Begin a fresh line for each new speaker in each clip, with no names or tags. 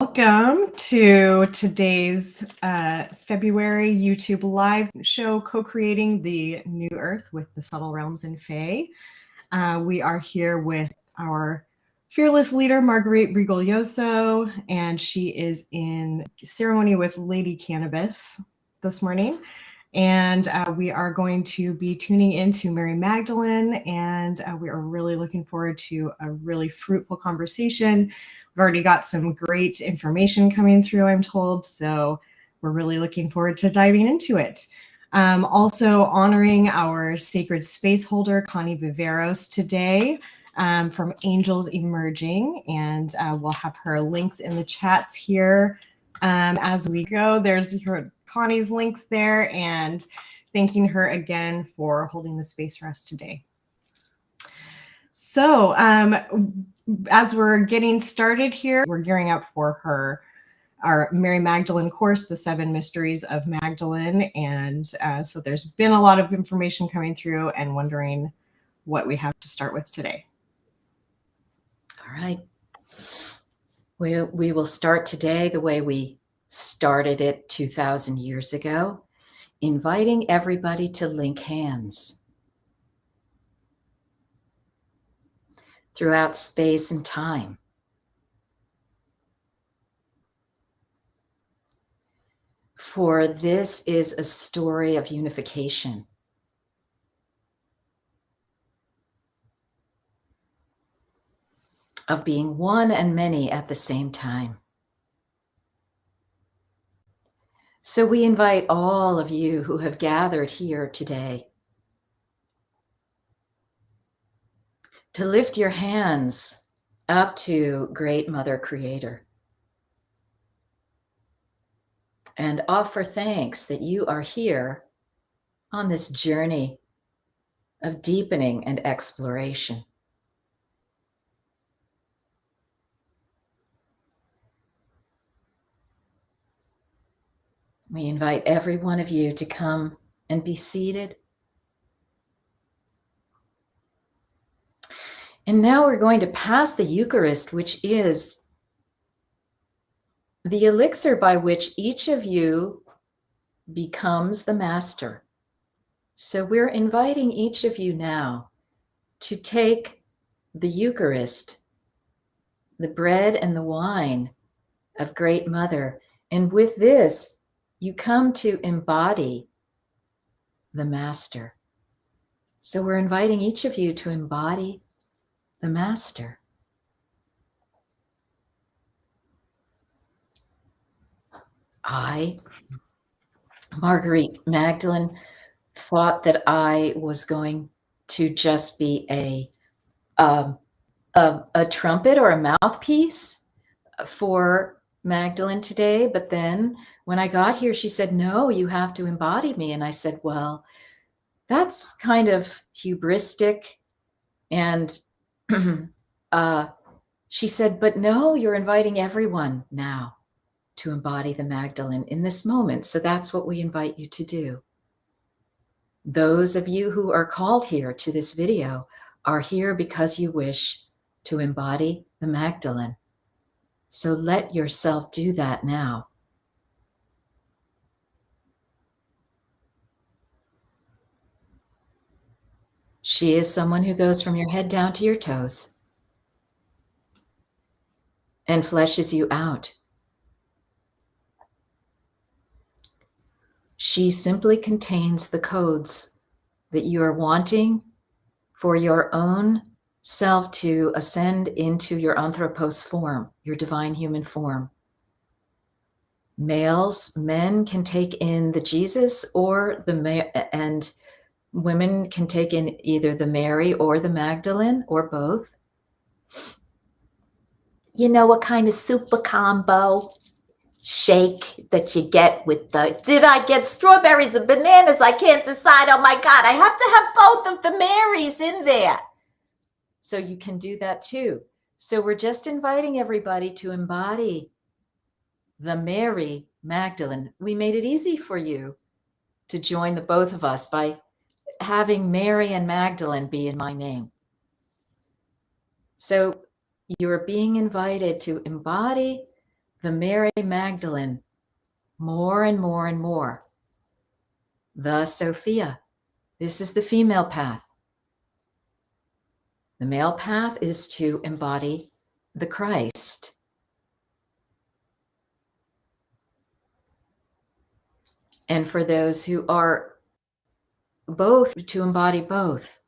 Welcome to today's February YouTube live show, co-creating the new Earth with the Subtle Realms and Fae. We are here with our fearless leader, Marguerite Rigoglioso, and she is in ceremony with Lady Cannabis this morning. And we are going to be tuning into Mary Magdalene, and we are really looking forward to a really fruitful conversation. We've already got some great information coming through, I'm told, so we're really looking forward to diving into it. Also honoring our sacred space holder, Connie Viveros, today from Angels Emerging, and we'll have her links in the chats here as we go. There's Connie's links there, and thanking her again for holding the space for us today. So as we're getting started here, we're gearing up for our Mary Magdalene course, The 7 Mysteries of Magdalene. And so there's been a lot of information coming through and wondering what we have to start with today.
All right. We will start today the way we started it 2,000 years ago, inviting everybody to link hands throughout space and time. For this is a story of unification. Of being one and many at the same time. So we invite all of you who have gathered here today to lift your hands up to Great Mother Creator and offer thanks that you are here on this journey of deepening and exploration. We invite every one of you to come and be seated. And now we're going to pass the Eucharist, which is the elixir by which each of you becomes the master. So we're inviting each of you now to take the Eucharist, the bread and the wine of Great Mother, and with this, you come to embody the master. So we're inviting each of you to embody the master. I, Marguerite Magdalene, thought that I was going to just be a trumpet or a mouthpiece for Magdalene today, but then when I got here, she said, no, you have to embody me. And I said, well, that's kind of hubristic. And she said, but no, you're inviting everyone now to embody the Magdalene in this moment. So that's what we invite you to do. Those of you who are called here to this video are here because you wish to embody the Magdalene. So let yourself do that now. She is someone who goes from your head down to your toes and fleshes you out. She simply contains the codes that you are wanting for your own self to ascend into your anthropos form, your divine human form. Men can take in the Jesus or and women can take in either the Mary or the Magdalene or both. You know what kind of super combo shake that you get with the, did I get strawberries and bananas? I can't decide. Oh my God, I have to have both of the Marys in there. So you can do that too. So we're just inviting everybody to embody the Mary Magdalene. We made it easy for you to join the both of us by having Mary and Magdalene be in my name. So you're being invited to embody the Mary Magdalene more and more and more. The Sophia. This is the female path. The male path is to embody the Christ. And for those who are both, to embody both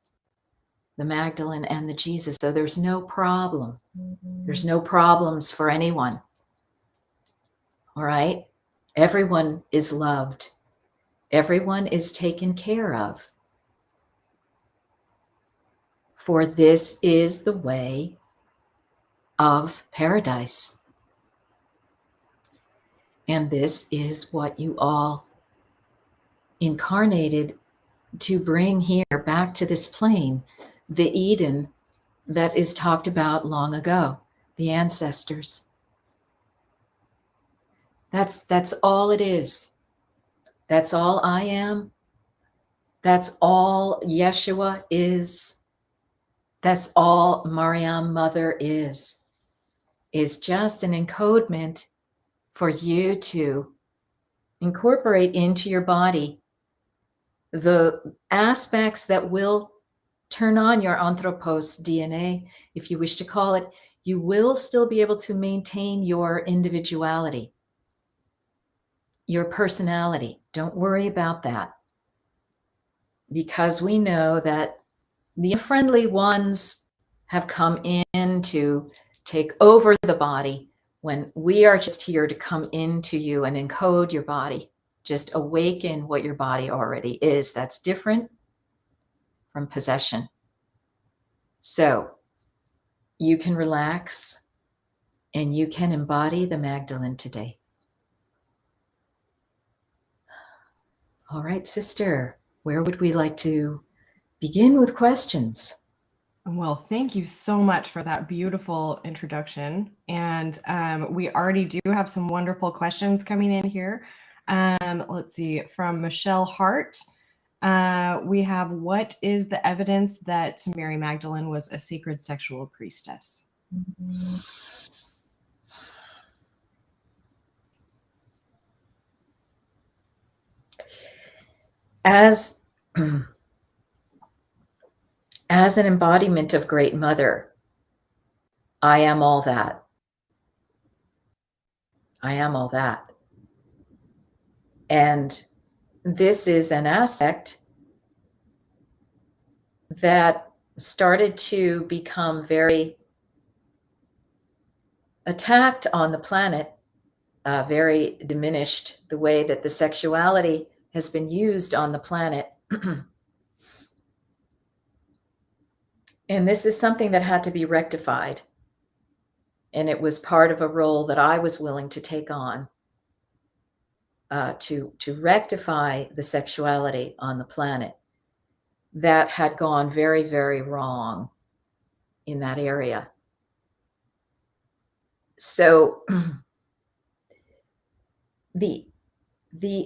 the Magdalene and the Jesus. So there's no problem. There's no problems for anyone. All right? Everyone is loved. Everyone is taken care of. For this is the way of paradise. And this is what you all incarnated to bring here back to this plane, the Eden that is talked about long ago, the ancestors. That's all it is. That's all I am. That's all Yeshua is. That's all Mariam Mother is just an encodement for you to incorporate into your body the aspects that will turn on your anthropos DNA, if you wish to call it. You will still be able to maintain your individuality, your personality. Don't worry about that, because we know that the friendly ones have come in to take over the body when we are just here to come into you and encode your body, just awaken what your body already is. That's different from possession. So you can relax and you can embody the Magdalene today. All right, sister, where would we like to begin with questions?
Well, thank you so much for that beautiful introduction. And we already do have some wonderful questions coming in here. Let's see, from Michelle Hart. We have, what is the evidence that Mary Magdalene was a sacred sexual priestess?
As an embodiment of Great Mother, I am all that. I am all that. And this is an aspect that started to become very attacked on the planet, very diminished, the way that the sexuality has been used on the planet. And this is something that had to be rectified. And it was part of a role that I was willing to take on, to rectify the sexuality on the planet that had gone very, very wrong in that area. So the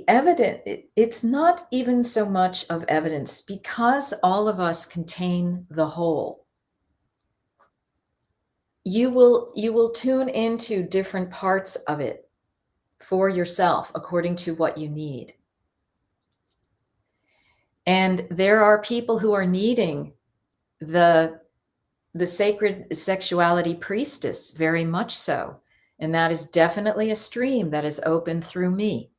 evidence, it's not even so much of evidence, because all of us contain the whole. You will tune into different parts of it for yourself according to what you need. And there are people who are needing the sacred sexuality priestess, very much so. And that is definitely a stream that is open through me.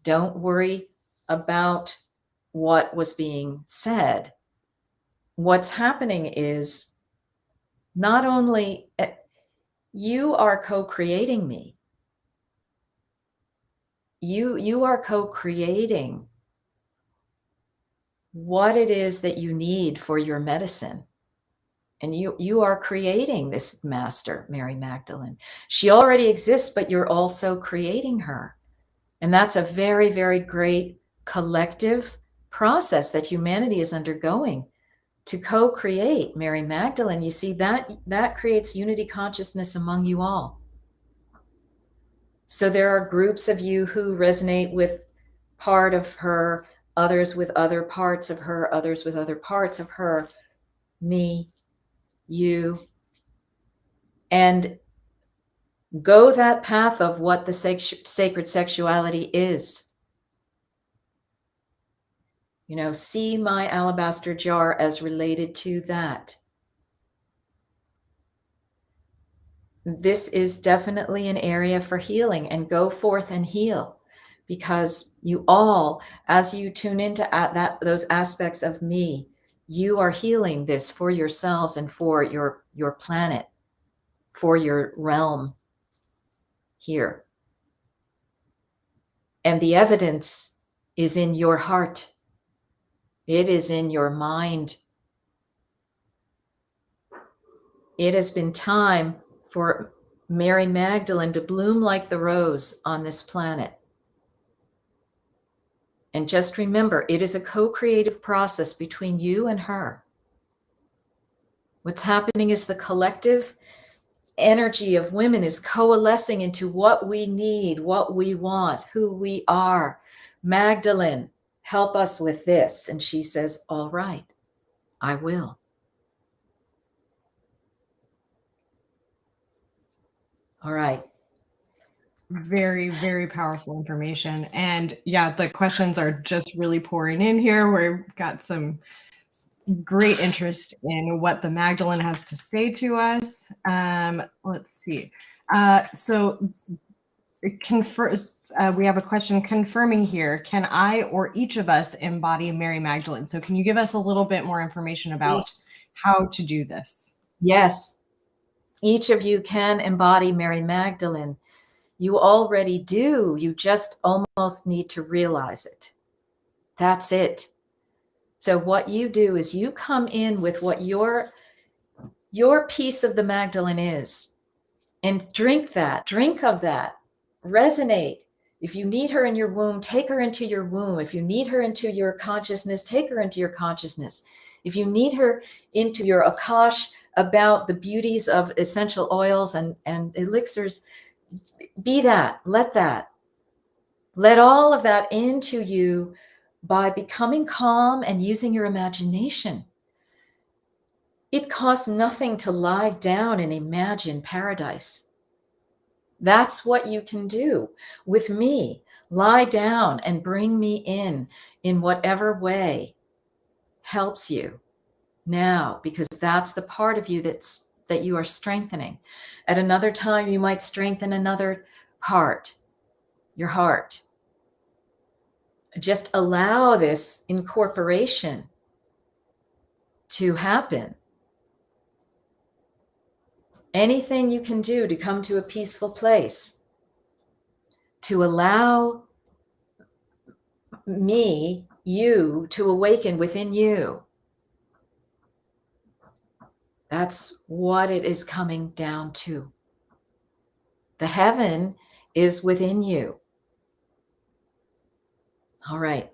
Don't worry about what was being said. What's happening is, not only you are co-creating me, you are co-creating what it is that you need for your medicine. And you are creating this master, Mary Magdalene. She already exists, but you're also creating her. And that's a very, very great collective process that humanity is undergoing to co-create Mary Magdalene. You see, that creates unity consciousness among you all. So there are groups of you who resonate with part of her, others with other parts of her, others with other parts of her, me, you. And Go that path of what the sacred sexuality is. You know, see my alabaster jar as related to that. This is definitely an area for healing, and go forth and heal, because you all, as you tune into those aspects of me, you are healing this for yourselves and for your planet, for your realm here. And the evidence is in your heart. It is in your mind. It has been time for Mary Magdalene to bloom like the rose on this planet. And just remember, it is a co-creative process between you and her. What's happening is the collective energy of women is coalescing into what we need, what we want, who we are. Magdalene, help us with this. And she says, all right, I will. All right.
Very, very powerful information. And yeah, the questions are just really pouring in here. We've got some great interest in what the Magdalene has to say to us. Let's see. So we have a question confirming here. Can I or each of us embody Mary Magdalene? So can you give us a little bit more information about how to do this?
Yes. Each of you can embody Mary Magdalene. You already do. You just almost need to realize it. That's it. So what you do is you come in with what your piece of the Magdalene is, and drink of that, resonate. If you need her in your womb, take her into your womb. If you need her into your consciousness, take her into your consciousness. If you need her into your Akash about the beauties of essential oils and elixirs, be that. Let all of that into you by becoming calm and using your imagination. It costs nothing to lie down and imagine paradise. That's what you can do with me. Lie down and bring me in whatever way helps you now, because that's the part of you that you are strengthening. At another time, you might strengthen another part, your heart. Just allow this incorporation to happen. Anything you can do to come to a peaceful place, to allow me, you, to awaken within you. That's what it is coming down to. The heaven is within you. All right.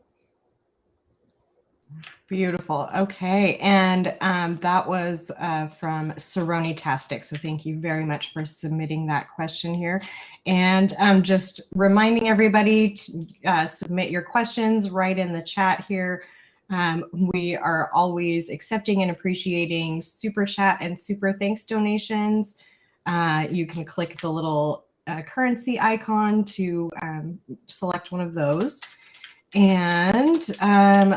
Beautiful. Okay. And that was from Tastic. So thank you very much for submitting that question here. And just reminding everybody to submit your questions right in the chat here. We are always accepting and appreciating super chat and super thanks donations. You can click the little currency icon to select one of those. And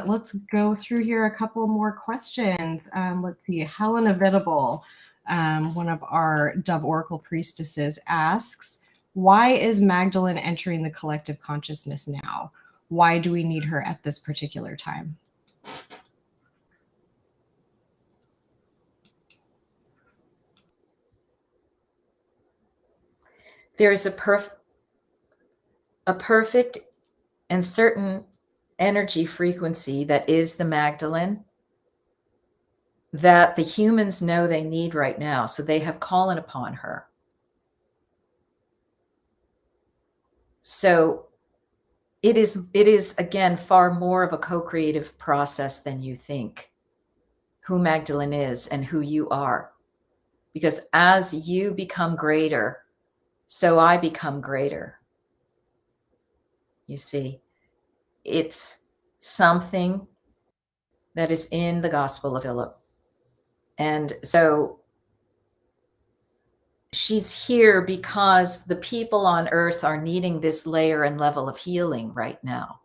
let's go through here a couple more questions. Let's see. Helena Vidable, one of our Dove Oracle priestesses, asks, why is Magdalene entering the collective consciousness now? Why do we need her at this particular time?
There is a perfect and certain energy frequency that is the Magdalene that the humans know they need right now. So they have called upon her. So it is again far more of a co-creative process than you think, who Magdalene is and who you are. Because as you become greater, so I become greater. You see, it's something that is in the Gospel of Philip. And so she's here because the people on earth are needing this layer and level of healing right now.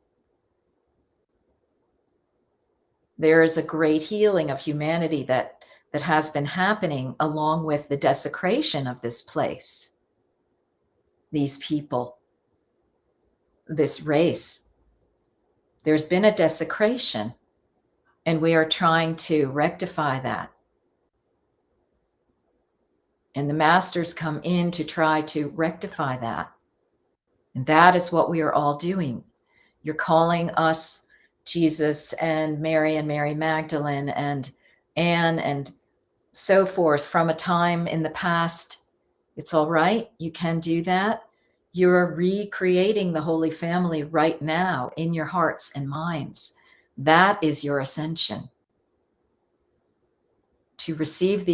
There is a great healing of humanity that has been happening along with the desecration of this place, these people, this race. There's been a desecration, and we are trying to rectify that. And the masters come in to try to rectify that. And that is what we are all doing. You're calling us Jesus and Mary Magdalene and Anne and so forth from a time in the past. It's all right. You can do that. You're recreating the Holy Family right now in your hearts and minds. That is your ascension. To receive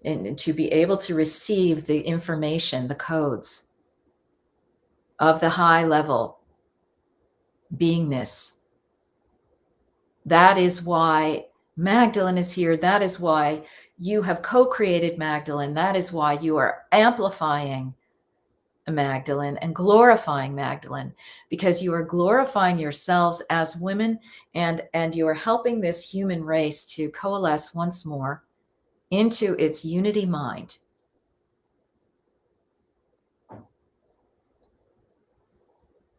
and to be able to receive the information, the codes of the high level beingness. That is why Magdalene is here. That is why you have co-created Magdalene. That is why you are amplifying Magdalene and glorifying Magdalene, because you are glorifying yourselves as women, and you are helping this human race to coalesce once more into its unity mind.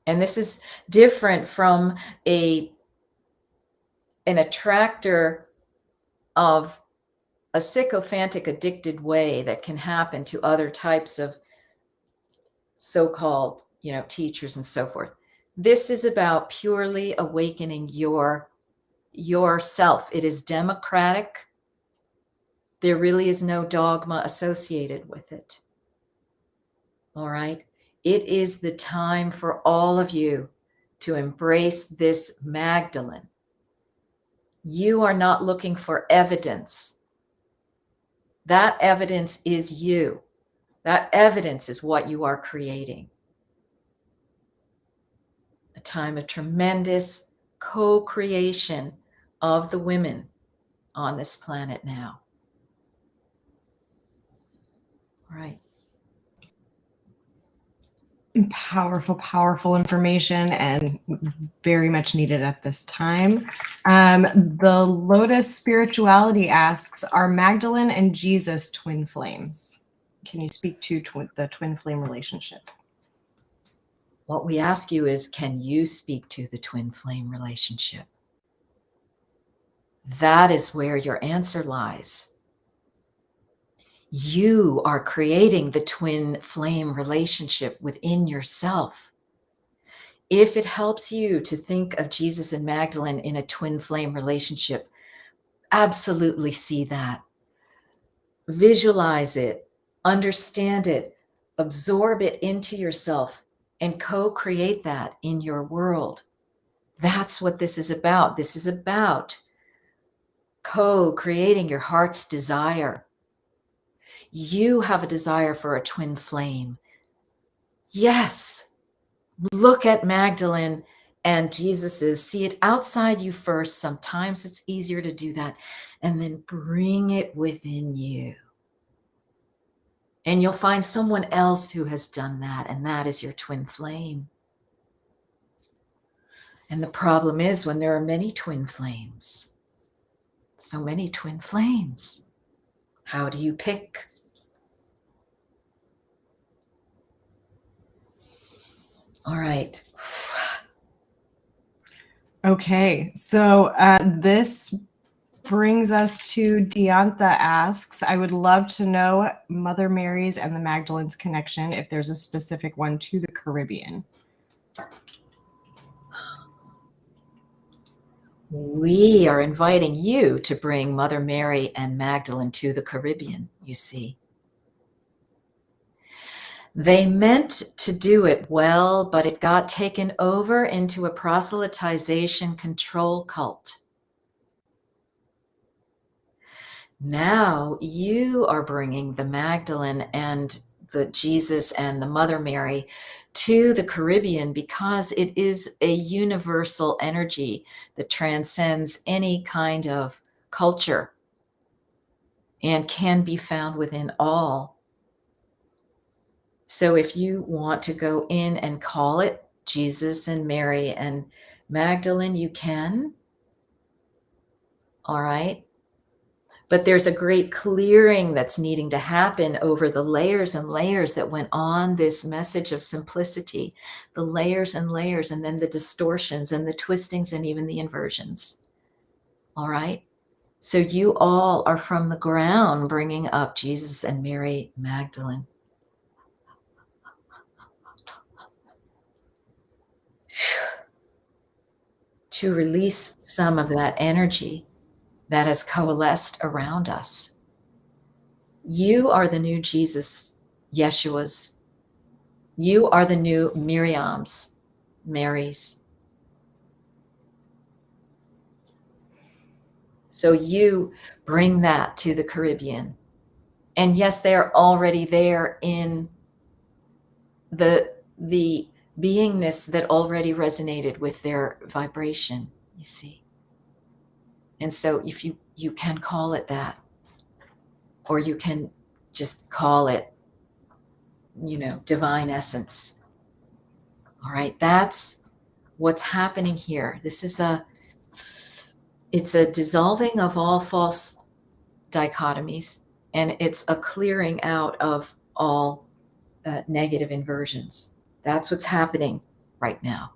And this is different from an attractor of a sycophantic addicted way that can happen to other types of so-called, teachers and so forth. This is about purely awakening yourself. It is democratic. There really is no dogma associated with it. All right. It is the time for all of you to embrace this Magdalene. You are not looking for evidence. That evidence is you. That evidence is what you are creating. A time of tremendous co-creation of the women on this planet now. All right.
Powerful, powerful information, and very much needed at this time. The Lotus Spirituality asks, are Magdalene and Jesus twin flames? Can you speak to the twin flame relationship?
What we ask you is, can you speak to the twin flame relationship? That is where your answer lies. You are creating the twin flame relationship within yourself. If it helps you to think of Jesus and Magdalene in a twin flame relationship, absolutely see that. Visualize it, understand it, absorb it into yourself, and co-create that in your world. That's what this is about. This is about co-creating your heart's desire. You have a desire for a twin flame. Yes. Look at Magdalene and Jesus's. See it outside you first. Sometimes it's easier to do that. And then bring it within you. And you'll find someone else who has done that. And that is your twin flame. And the problem is when there are many twin flames. So many twin flames. How do you pick? All right.
Okay, so this brings us to Deantha asks, I would love to know Mother Mary's and the Magdalene's connection, if there's a specific one to the Caribbean.
We are inviting you to bring Mother Mary and Magdalene to the Caribbean, you see. They meant to do it well, but it got taken over into a proselytization control cult. Now you are bringing the Magdalene and the Jesus and the Mother Mary to the Caribbean because it is a universal energy that transcends any kind of culture and can be found within all So if you want to go in and call it Jesus and Mary and Magdalene, you can. All right. But there's a great clearing that's needing to happen over the layers and layers that went on this message of simplicity, the layers and layers, and then the distortions and the twistings and even the inversions. All right. So you all are from the ground bringing up Jesus and Mary Magdalene. To release some of that energy that has coalesced around us. You are the new Jesus, Yeshua's. You are the new Miriam's, Mary's. So you bring that to the Caribbean. And yes, they're already there in the beingness that already resonated with their vibration, you see. And so if you can call it that, or you can just call it, divine essence. All right, that's what's happening here. It's a dissolving of all false dichotomies, and it's a clearing out of all negative inversions. That's what's happening right now.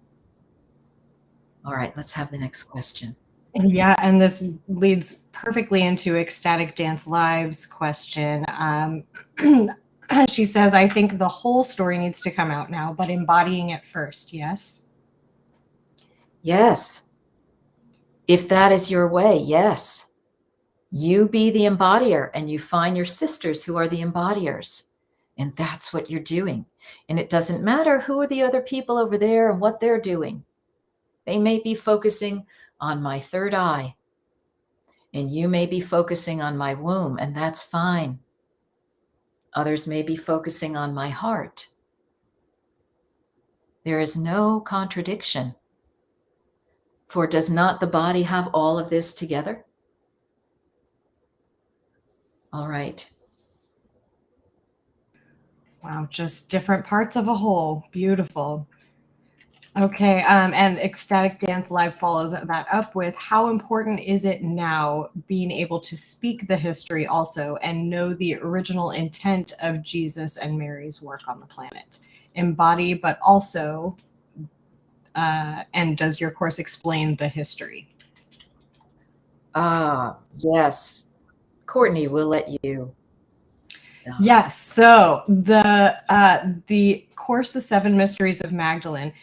All right, let's have the next question.
Yeah, and this leads perfectly into Ecstatic Dance Live's question. She says, I think the whole story needs to come out now, but embodying it first, yes?
Yes. If that is your way, yes. You be the embodier and you find your sisters who are the embodiers. And that's what you're doing. And it doesn't matter who are the other people over there and what they're doing. They may be focusing on my third eye, and you may be focusing on my womb, and that's fine. Others may be focusing on my heart. There is no contradiction. For does not the body have all of this together? All right.
Wow, just different parts of a whole. Beautiful. Okay, and Ecstatic Dance Live follows that up with, how important is it now being able to speak the history also and know the original intent of Jesus and Mary's work on the planet? Embody, but also, and does your course explain the history?
Yes. Courtney, we'll let you.
Yes, so the course, The Seven Mysteries of Magdalene,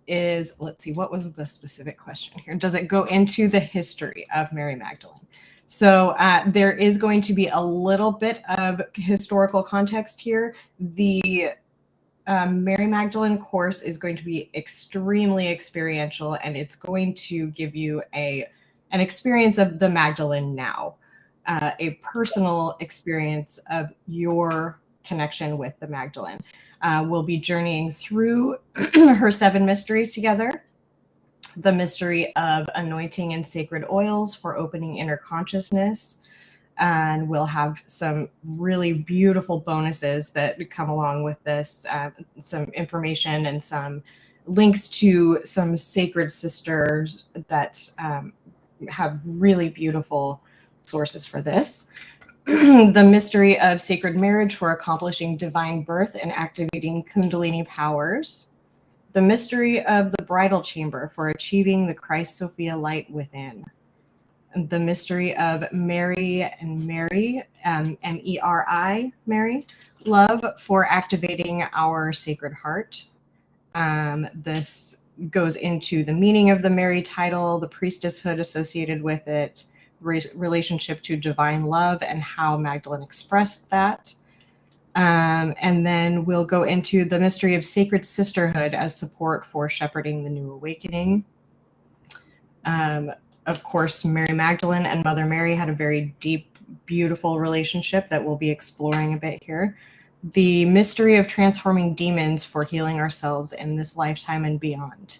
is, let's see, what was the specific question here? Does it go into the history of Mary Magdalene? So there is going to be a little bit of historical context here. The Mary Magdalene course is going to be extremely experiential, and it's going to give you an experience of the Magdalene now, a personal experience of your connection with the Magdalene. We'll be journeying through her seven mysteries together. The mystery of anointing and sacred oils for opening inner consciousness. And we'll have some really beautiful bonuses that come along with this, some information and some links to some sacred sisters that have really beautiful sources for this. The mystery of sacred marriage for accomplishing divine birth and activating Kundalini powers. The mystery of the bridal chamber for achieving the Christ Sophia light within. The mystery of Mary and Mary, M-E-R-I, Mary, love for activating our sacred heart. This goes into the meaning of the Mary title, the priestesshood associated with it, relationship to divine love and how Magdalene expressed that. And then we'll go into the mystery of sacred sisterhood as support for shepherding the new awakening. Of course, Mary Magdalene and Mother Mary had a very deep, beautiful relationship that we'll be exploring a bit here. The mystery of transforming demons for healing ourselves in this lifetime and beyond.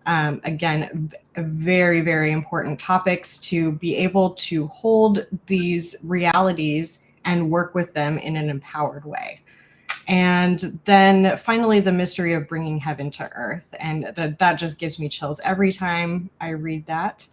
Again, very, very important topics to be able to hold these realities and work with them in an empowered way. And then finally, the mystery of bringing heaven to earth. And that just gives me chills every time I read that.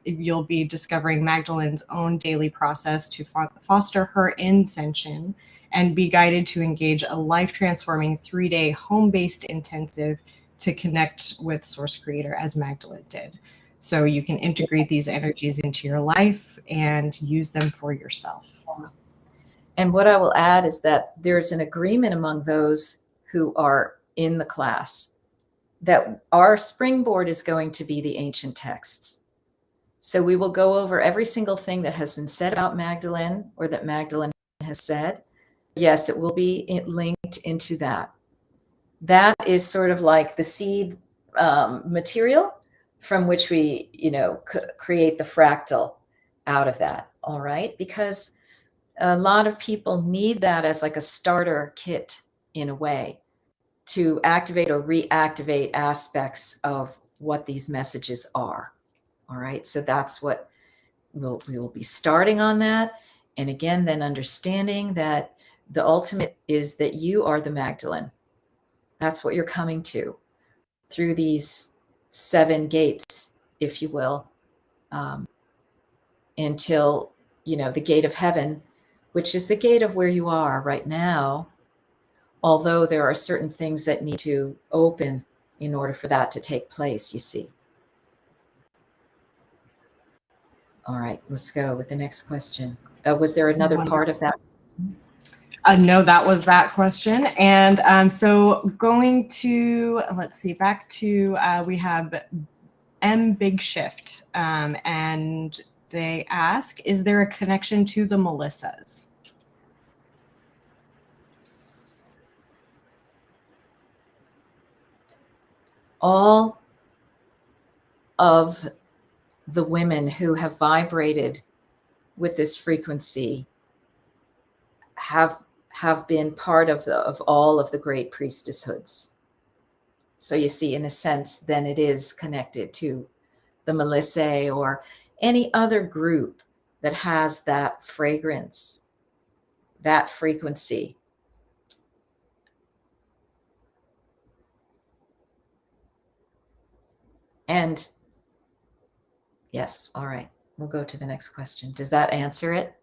You'll be discovering Magdalene's own daily process to foster her ascension and be guided to engage a life-transforming 3-day home-based intensive to connect with Source Creator as Magdalene did. So you can integrate these energies into your life and use them for yourself.
And what I will add is that there's an agreement among those who are in the class that our springboard is going to be the ancient texts. So we will go over every single thing that has been said about Magdalene or that Magdalene has said. Yes, it will be linked into that. That is sort of like the seed material from which we, create the fractal out of that. All right. Because a lot of people need that as like a starter kit in a way to activate or reactivate aspects of what these messages are. All right. So that's what we will be starting on that. And again, then understanding that the ultimate is that you are the Magdalene. That's what you're coming to through these 7 gates, if you will, until, the gate of heaven, which is the gate of where you are right now, although there are certain things that need to open in order for that to take place, you see. All right, let's go with the next question. Was there another part of that?
No, that was that question. And so going to, let's see, back to, we have Big Shift. And they ask, is there a connection to the Melissas?
All of the women who have vibrated with this frequency have been part of all of the great priestesshoods. So you see, in a sense, then it is connected to the Melissa or any other group that has that fragrance, that frequency. And yes, all right, we'll go to the next question. Does that answer it?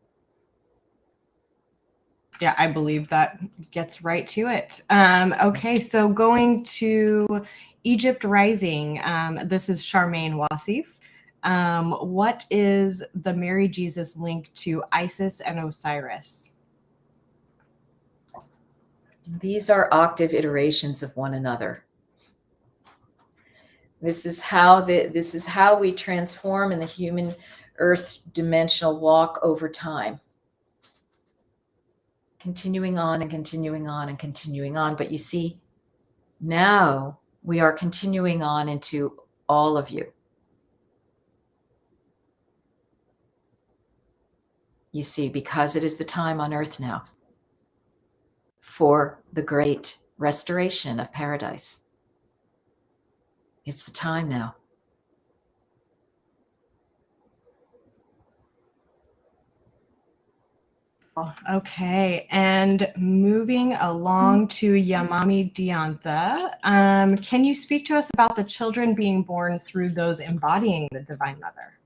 Yeah, I believe that gets right to it. Okay, so going to Egypt Rising. This is Charmaine Wasif. What is the Mary Jesus link to Isis and Osiris?
These are octave iterations of one another. This is how we transform in the human earth dimensional walk over time. Continuing on and continuing on and continuing on. But you see, now we are continuing on into all of you. You see, because it is the time on earth now for the great restoration of paradise. It's the time now.
Okay, and moving along to Yamami Diantha, can you speak to us about the children being born through those embodying the Divine Mother?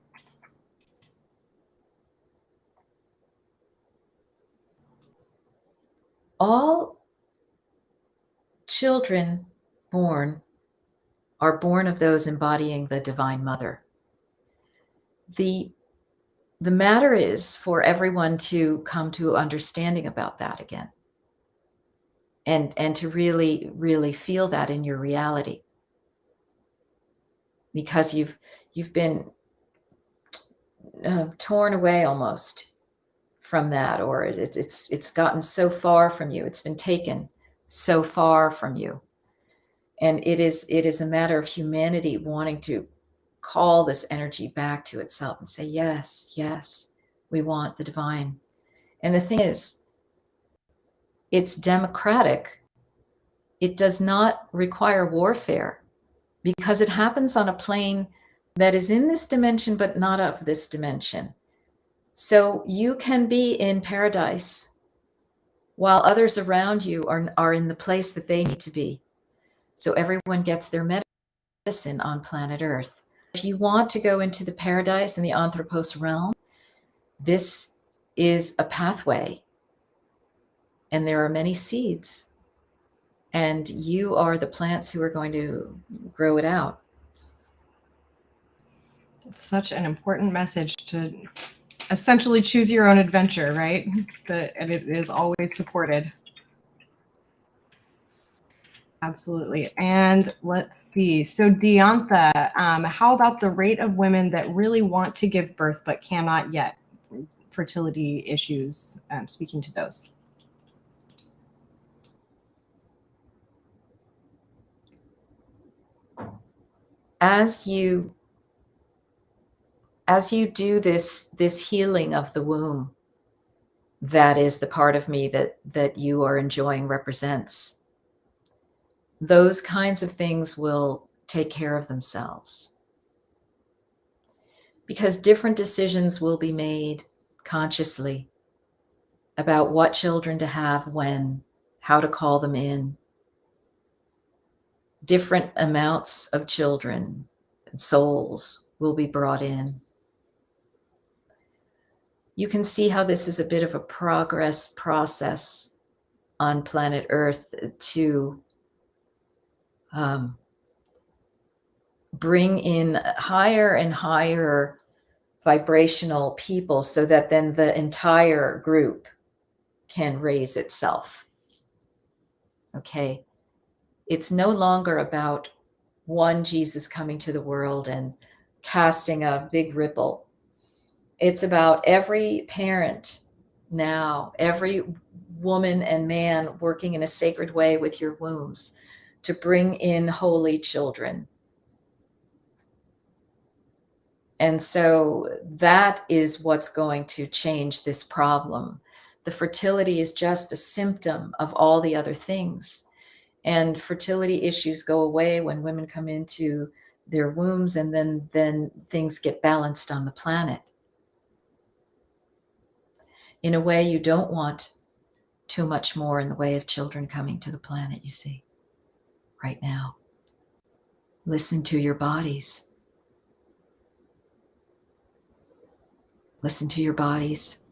All children born are born of those embodying the Divine Mother. The matter is for everyone to come to understanding about that again. And to really, really feel that in your reality. Because you've been torn away almost from that, or it's gotten so far from you. It's been taken so far from you. And it is a matter of humanity wanting to call this energy back to itself and say, yes, yes, we want the divine. And the thing is, it's democratic. It does not require warfare because it happens on a plane that is in this dimension, but not of this dimension. So you can be in paradise while others around you are in the place that they need to be. So everyone gets their medicine on planet Earth. If you want to go into the paradise and the Anthropos realm, this is a pathway. And there are many seeds. And you are the plants who are going to grow it out.
It's such an important message to essentially choose your own adventure, right? And it is always supported. Absolutely. And let's see. So Diantha, how about the rate of women that really want to give birth but cannot yet? Fertility issues, speaking to those.
As you do this healing of the womb, that is the part of me that you are enjoying represents. Those kinds of things will take care of themselves. Because different decisions will be made consciously about what children to have when, how to call them in. Different amounts of children and souls will be brought in. You can see how this is a bit of a progress process on planet Earth to bring in higher and higher vibrational people so that then the entire group can raise itself. Okay. It's no longer about one Jesus coming to the world and casting a big ripple. It's about every parent now, every woman and man working in a sacred way with your wombs to bring in holy children. And so that is what's going to change this problem. The fertility is just a symptom of all the other things. And fertility issues go away when women come into their wombs, and then things get balanced on the planet. In a way, you don't want too much more in the way of children coming to the planet, you see, right now. Listen to your bodies. Listen to your bodies.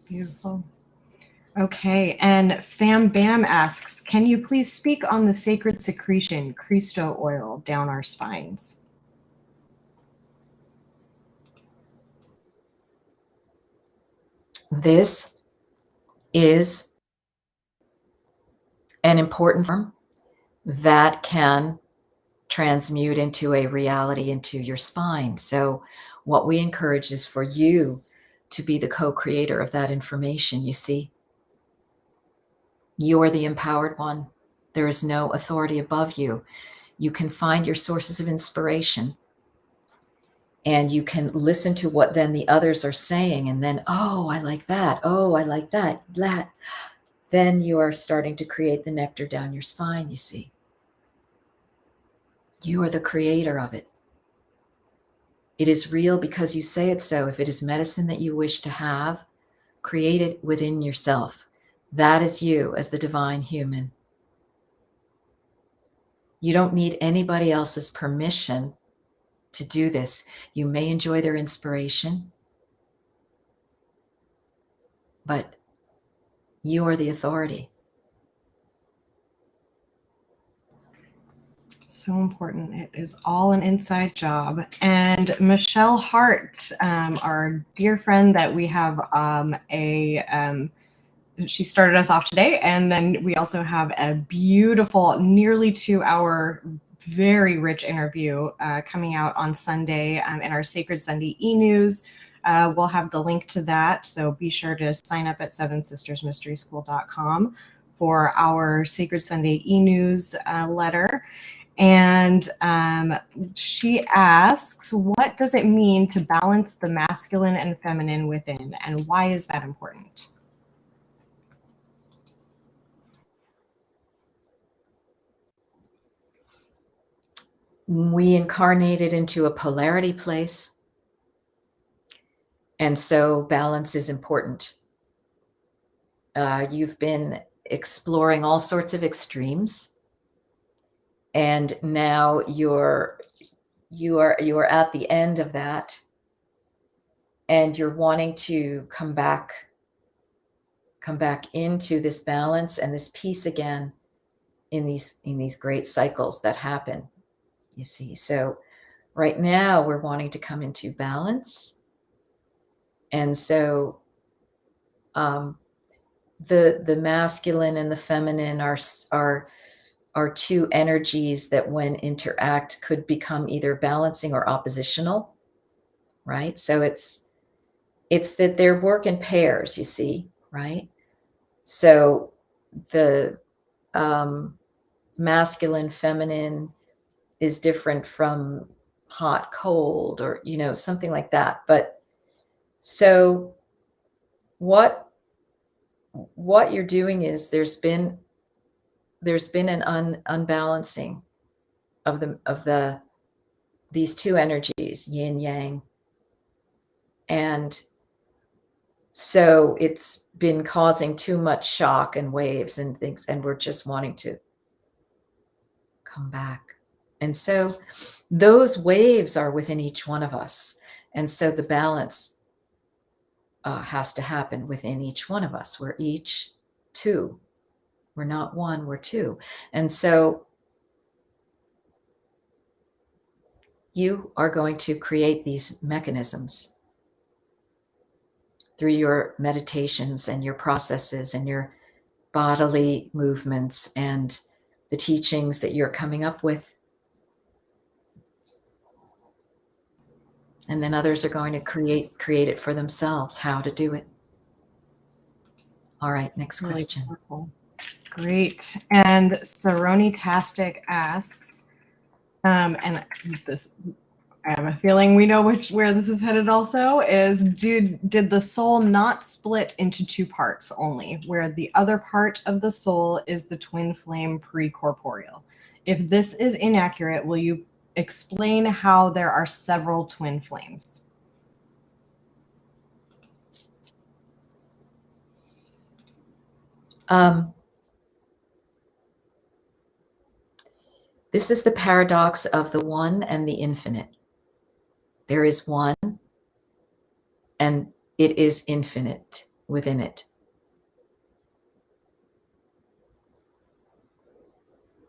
Beautiful. Okay, and Fam Bam asks, can you please speak on the sacred secretion, Christo oil, down our spines?
This is an important form that can transmute into a reality into your spine. So what we encourage is for you to be the co-creator of that information, you see. You are the empowered one. There is no authority above you. You can find your sources of inspiration, and you can listen to what then the others are saying, and then, oh, I like that. Oh, I like that. That. Then you are starting to create the nectar down your spine, you see. You are the creator of it. It is real because you say it so. If it is medicine that you wish to have, create it within yourself. That is you as the divine human. You don't need anybody else's permission to do this. You may enjoy their inspiration, but you are the authority.
So important. It is all an inside job. And Michelle Hart, our dear friend that we have she started us off today. And then we also have a beautiful, nearly 2-hour, very rich interview coming out on Sunday in our Sacred Sunday e-news. We'll have the link to that. So be sure to sign up at sevensistersmysteryschool.com for our Sacred Sunday e-news letter. And she asks, what does it mean to balance the masculine and feminine within? And why is that important?
We incarnated into a polarity place. And so balance is important. you've been exploring all sorts of extremes, and now you are at the end of that, and you're wanting to come back into this balance and this peace again in these great cycles that happen, you see. So right now we're wanting to come into balance, and so the masculine and the feminine are two energies that when interact could become either balancing or oppositional, right? So it's that they work in pairs, you see, right? So the masculine feminine is different from hot cold, or something like that. But so what you're doing is there's been an unbalancing of these two energies, yin yang, and so it's been causing too much shock and waves and things, and we're just wanting to come back. And so those waves are within each one of us, and so the balance has to happen within each one of us. We're each two. We're not one, we're two. And so you are going to create these mechanisms through your meditations and your processes and your bodily movements and the teachings that you're coming up with. And then others are going to create it for themselves, how to do it. All right, next
Really
question.
powerful. Great. And Saroni Tastic asks, and this, I have a feeling we know where this is headed also, is did the soul not split into two parts only, where the other part of the soul is the twin flame pre-corporeal? If this is inaccurate, will you explain how there are several twin flames?
This is the paradox of the one and the infinite. There is one, and it is infinite within it.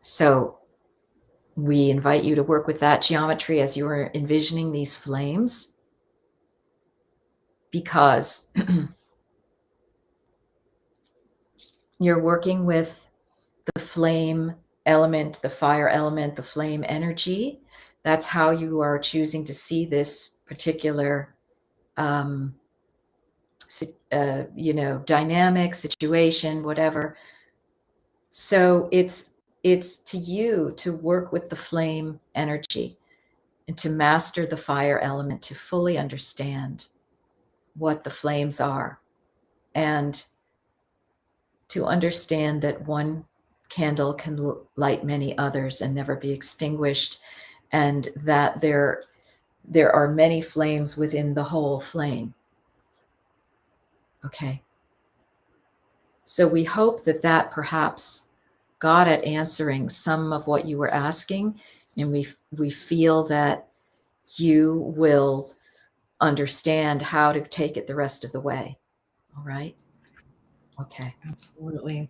So we invite you to work with that geometry as you are envisioning these flames, because you're working with the flame element, the fire element, the flame energy. That's how you are choosing to see this particular dynamic situation, whatever. So it's to you to work with the flame energy and to master the fire element, to fully understand what the flames are, and to understand that one candle can light many others and never be extinguished, and that there are many flames within the whole flame. Okay. So we hope that perhaps got at answering some of what you were asking, and we feel that you will understand how to take it the rest of the way. All right? Okay.
Absolutely.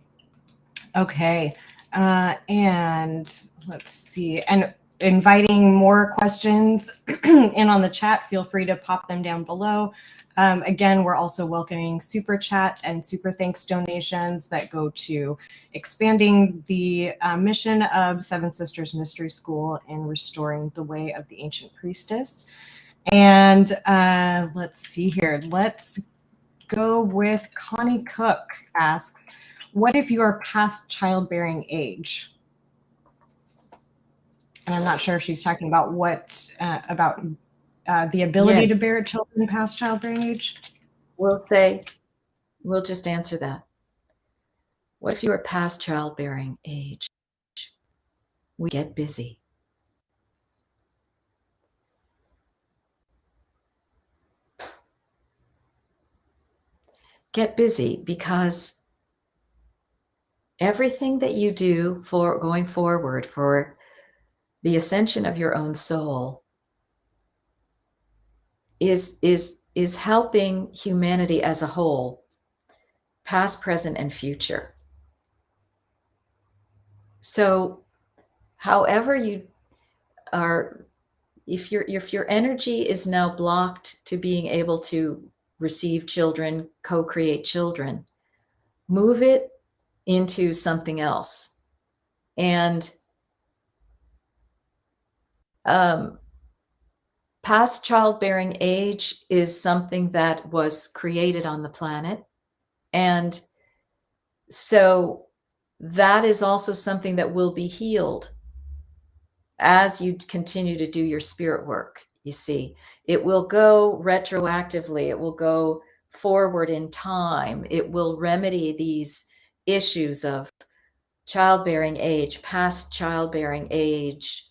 Okay. And let's see. And inviting more questions in on the chat, feel free to pop them down below. Again, we're also welcoming super chat and super thanks donations that go to expanding the mission of Seven Sisters Mystery School and restoring the way of the ancient priestess. And let's see here. Let's go with Connie Cook asks, what if you are past childbearing age? And I'm not sure if she's talking about what about the ability to bear children past childbearing age.
We'll just answer that. What if you are past childbearing age? We get busy. Get busy, because everything that you do for going forward for the ascension of your own soul is helping humanity as a whole, past, present, and future. So however you are, if your energy is now blocked to being able to receive children, co-create children, move it into something else. And past childbearing age is something that was created on the planet. And so that is also something that will be healed as you continue to do your spirit work. You see, it will go retroactively, it will go forward in time, it will remedy these issues of childbearing age, past childbearing age,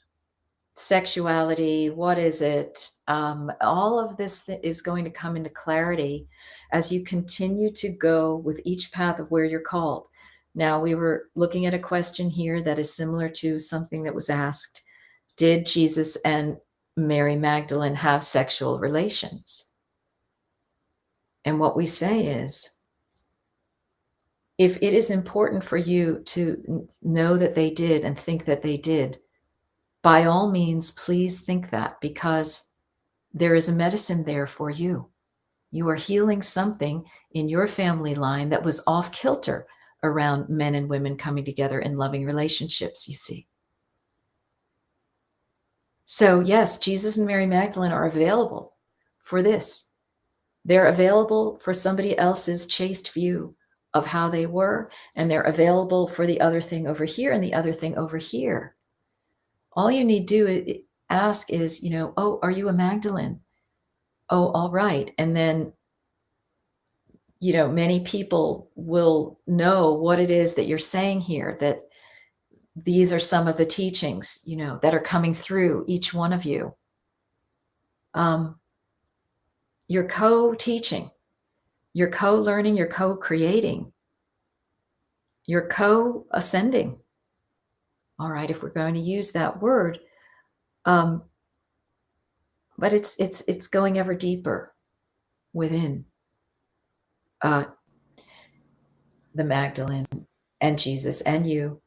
sexuality, what is it? All of this is going to come into clarity as you continue to go with each path of where you're called. Now, we were looking at a question here that is similar to something that was asked. Did Jesus and Mary Magdalene have sexual relations? And what we say is, if it is important for you to know that they did and think that they did, by all means, please think that, because there is a medicine there for you. You are healing something in your family line that was off kilter around men and women coming together in loving relationships, you see. So yes, Jesus and Mary Magdalene are available for this. They're available for somebody else's chaste view of how they were, and they're available for the other thing over here and the other thing over here. All you need to ask is, oh, are you a Magdalene? Oh, all right. And then, many people will know what it is that you're saying here, that these are some of the teachings, that are coming through each one of you. You're co-teaching, you're co-learning, you're co-creating, you're co-ascending. All right, if we're going to use that word, but it's going ever deeper within the Magdalene and Jesus and you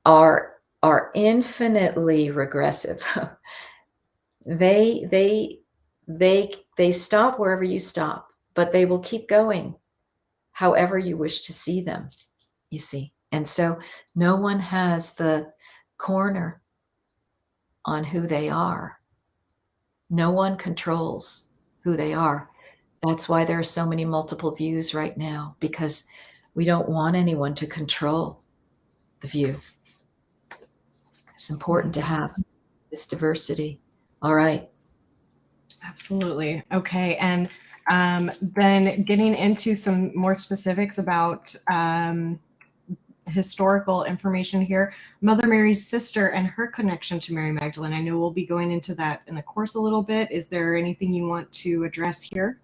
are infinitely regressive. They stop wherever you stop, but they will keep going however you wish to see them, you see. And so no one has the corner on who they are. No one controls who they are. That's why there are so many multiple views right now, because we don't want anyone to control the view. It's important to have this diversity. All right.
Absolutely. Okay. And then getting into some more specifics about historical information here. Mother Mary's sister and her connection to Mary Magdalene. I know we'll be going into that in the course a little bit. Is there anything you want to address here?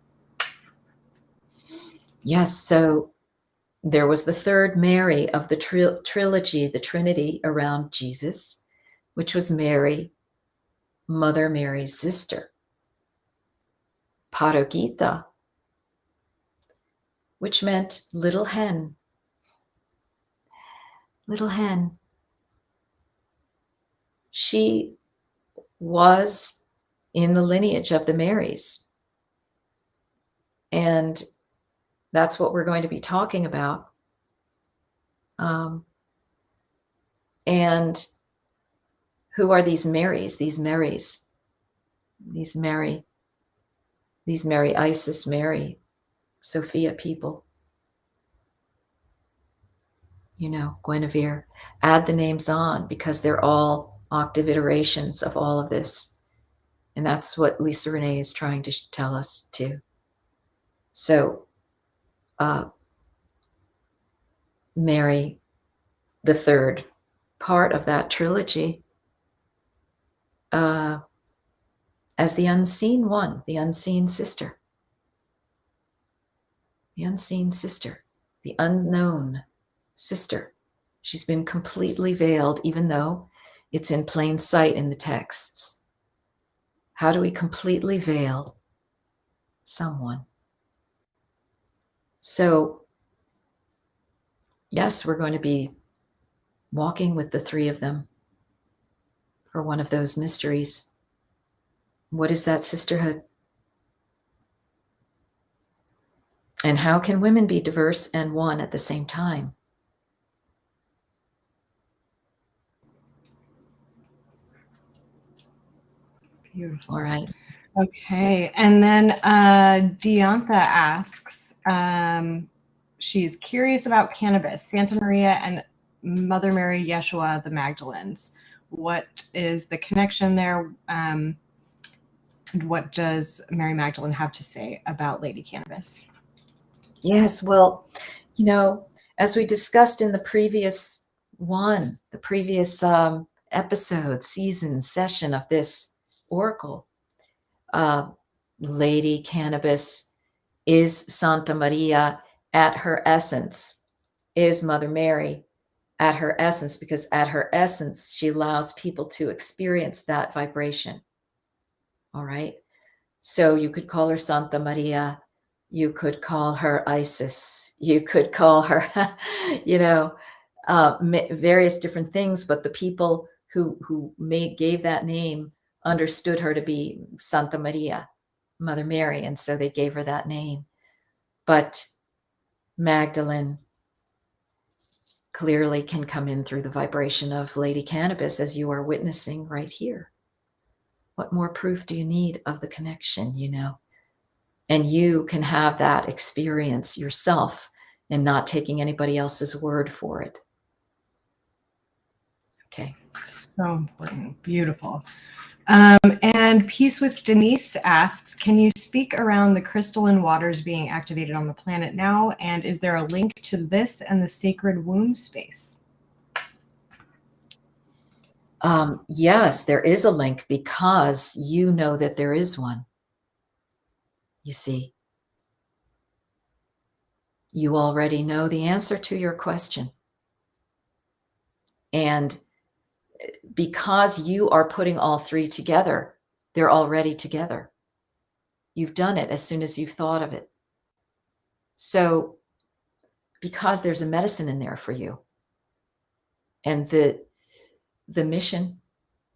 Yes. So there was the third Mary of the trilogy, the Trinity around Jesus, which was Mary, Mother Mary's sister. Paragita, which meant little hen. Little hen. She was in the lineage of the Marys. And that's what we're going to be talking about. And who are these Marys? These Mary, Isis, Mary, Sophia people. Guinevere. Add the names on, because they're all octave iterations of all of this. And that's what Lisa Renee is trying to tell us too. So Mary, the third part of that trilogy, as the unseen one, the unseen sister. The unseen sister, the unknown sister. She's been completely veiled, even though it's in plain sight in the texts. How do we completely veil someone? So, yes, we're going to be walking with the three of them for one of those mysteries. What is that sisterhood? And how can women be diverse and one at the same time?
Beautiful.
All right.
Okay. And then Diantha asks, she's curious about cannabis, Santa Maria and Mother Mary Yeshua, the Magdalenes. What is the connection there? And what does Mary Magdalene have to say about Lady Cannabis?
Yes, well, you know, as we discussed in the previous episode, season, session of this oracle, Lady Cannabis is Santa Maria at her essence, is Mother Mary at her essence, because at her essence, she allows people to experience that vibration. All right. So you could call her Santa Maria. You could call her Isis. You could call her, various different things. But the people who gave that name understood her to be Santa Maria, Mother Mary, and so they gave her that name. But Magdalene clearly can come in through the vibration of Lady Cannabis, as you are witnessing right here. What more proof do you need of the connection, And you can have that experience yourself and not taking anybody else's word for it. Okay.
So important. Beautiful. And Peace with Denise asks, can you speak around the crystalline waters being activated on the planet now? And is there a link to this and the sacred womb space?
Yes, there is a link, because you know that there is one. You see, you already know the answer to your question. And because you are putting all three together, they're already together. You've done it as soon as you've thought of it. So, because there's a medicine in there for you, and the mission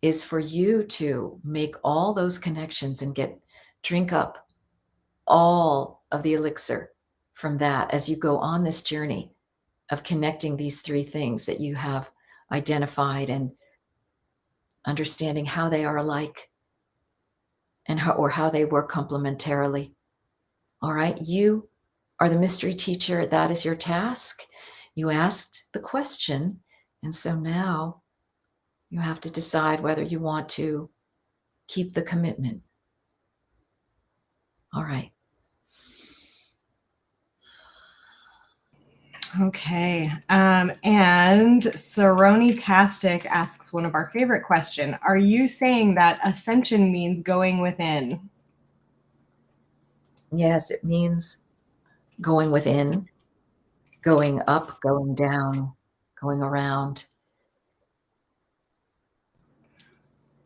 is for you to make all those connections and drink up all of the elixir from that as you go on this journey of connecting these three things that you have identified and understanding how they are alike and how they work complementarily. All right, you are the mystery teacher. That is your task. You asked the question, and so now you have to decide whether you want to keep the commitment. All right.
Okay. And Saroni Tastic asks one of our favorite question. Are you saying that ascension means going within?
Yes, it means going within, going up, going down, going around.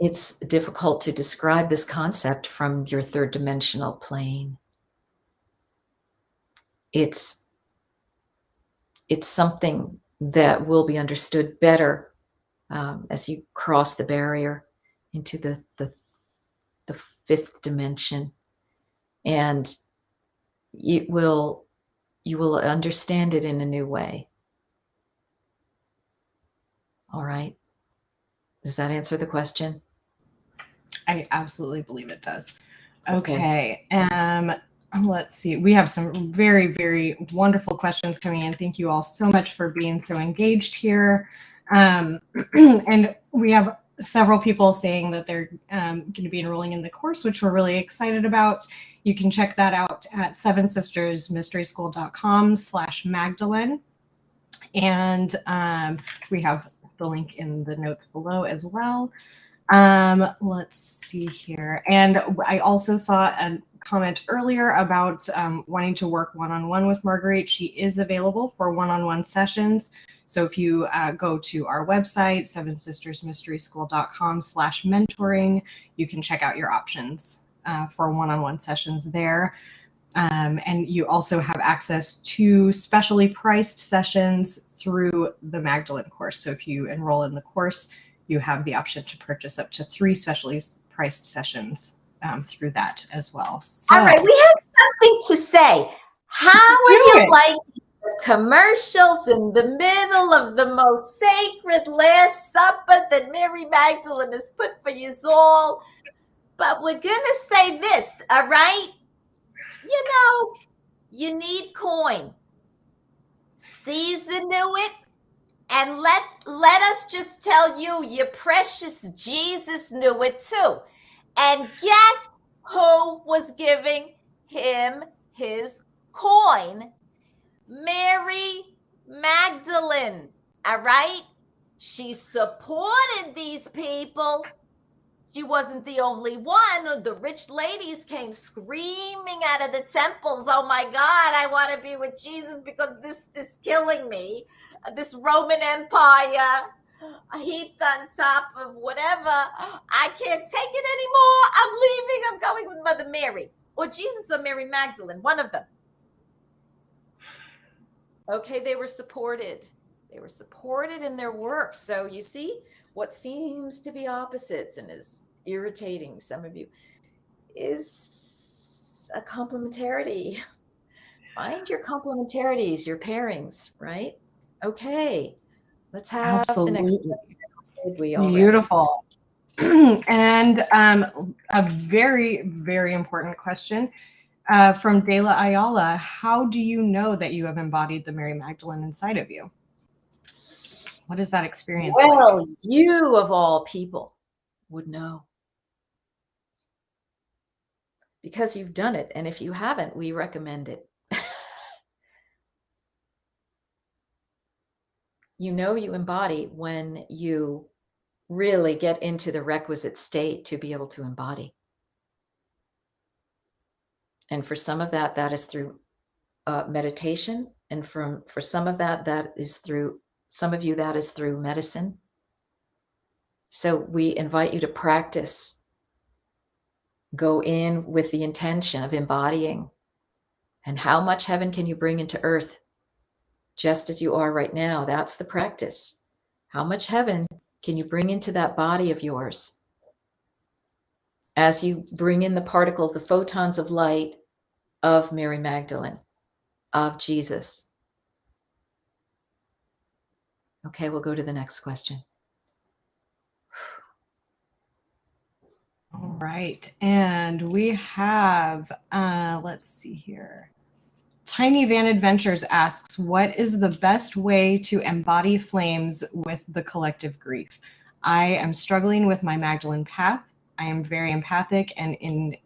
It's difficult to describe this concept from your third dimensional plane. It's something that will be understood better as you cross the barrier into the fifth dimension, and you will understand it in a new way. All right. Does that answer the question?
I absolutely believe it does. Okay. Let's see. We have some very, very wonderful questions coming in. Thank you all so much for being so engaged here. And we have several people saying that they're going to be enrolling in the course, which we're really excited about. You can check that out at sevensistersmysteryschool.com/Magdalene. And we have the link in the notes below as well. Let's see here. And I also saw a comment earlier about wanting to work one-on-one with Marguerite. She is available for one-on-one sessions. So if you go to our website, sevensistersmysteryschool.com/mentoring, you can check out your options for one-on-one sessions there. And you also have access to specially priced sessions through the Magdalene course. So if you enroll in the course, you have the option to purchase up to 3 specially priced sessions through that as well. So,
all right, we have something to say. How are you liking the commercials in the middle of the most sacred Last Supper that Mary Magdalene has put for you all? But we're gonna say this, all right? You know, you need coin. Caesar knew it. And let us just tell you, your precious Jesus knew it too. And guess who was giving him his coin? Mary Magdalene. All right? She supported these people. She wasn't the only one. The rich ladies came screaming out of the temples, oh my God, I want to be with Jesus because this is killing me. This Roman Empire heaped on top of whatever. I can't take it anymore. I'm leaving. I'm going with Mother Mary. Or Jesus or Mary Magdalene, one of them. Okay, they were supported. They were supported in their work. So you see, what seems to be opposites and is irritating some of you is a complementarity. Find your complementarities, your pairings, right? Okay, let's have the next one.
Beautiful. And a very, very important question from Dela Ayala. How do you know that you have embodied the Mary Magdalene inside of you? What is that experience
well,
like?
You of all people would know. Because you've done it. And if you haven't, we recommend it. You know you embody when you really get into the requisite state to be able to embody. And for some of that, that is through meditation. And for some of that, that is through, some of you, that is through medicine. So we invite you to practice. Go in with the intention of embodying. And how much heaven can you bring into earth just as you are right now? That's the practice. How much heaven can you bring into that body of yours as you bring in the particles, the photons of light of Mary Magdalene, of Jesus? Okay, we'll go to the next question.
All right. And we have, let's see here. Tiny Van Adventures asks, what is the best way to embody flames with the collective grief? I am struggling with my Magdalene path. I am very empathic, and in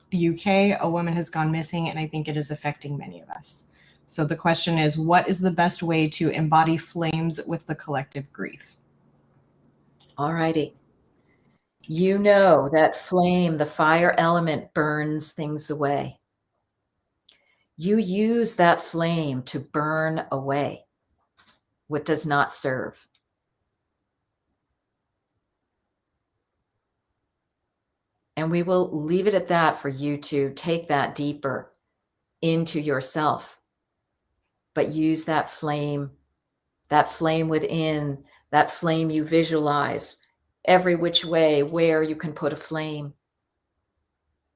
the UK, a woman has gone missing, and I think it is affecting many of us. So the question is, what is the best way to embody flames with the collective grief?
All righty. You know that flame, the fire element, burns things away. You use that flame to burn away what does not serve. And we will leave it at that for you to take that deeper into yourself. But use that flame within, that flame you visualize every which way where you can put a flame.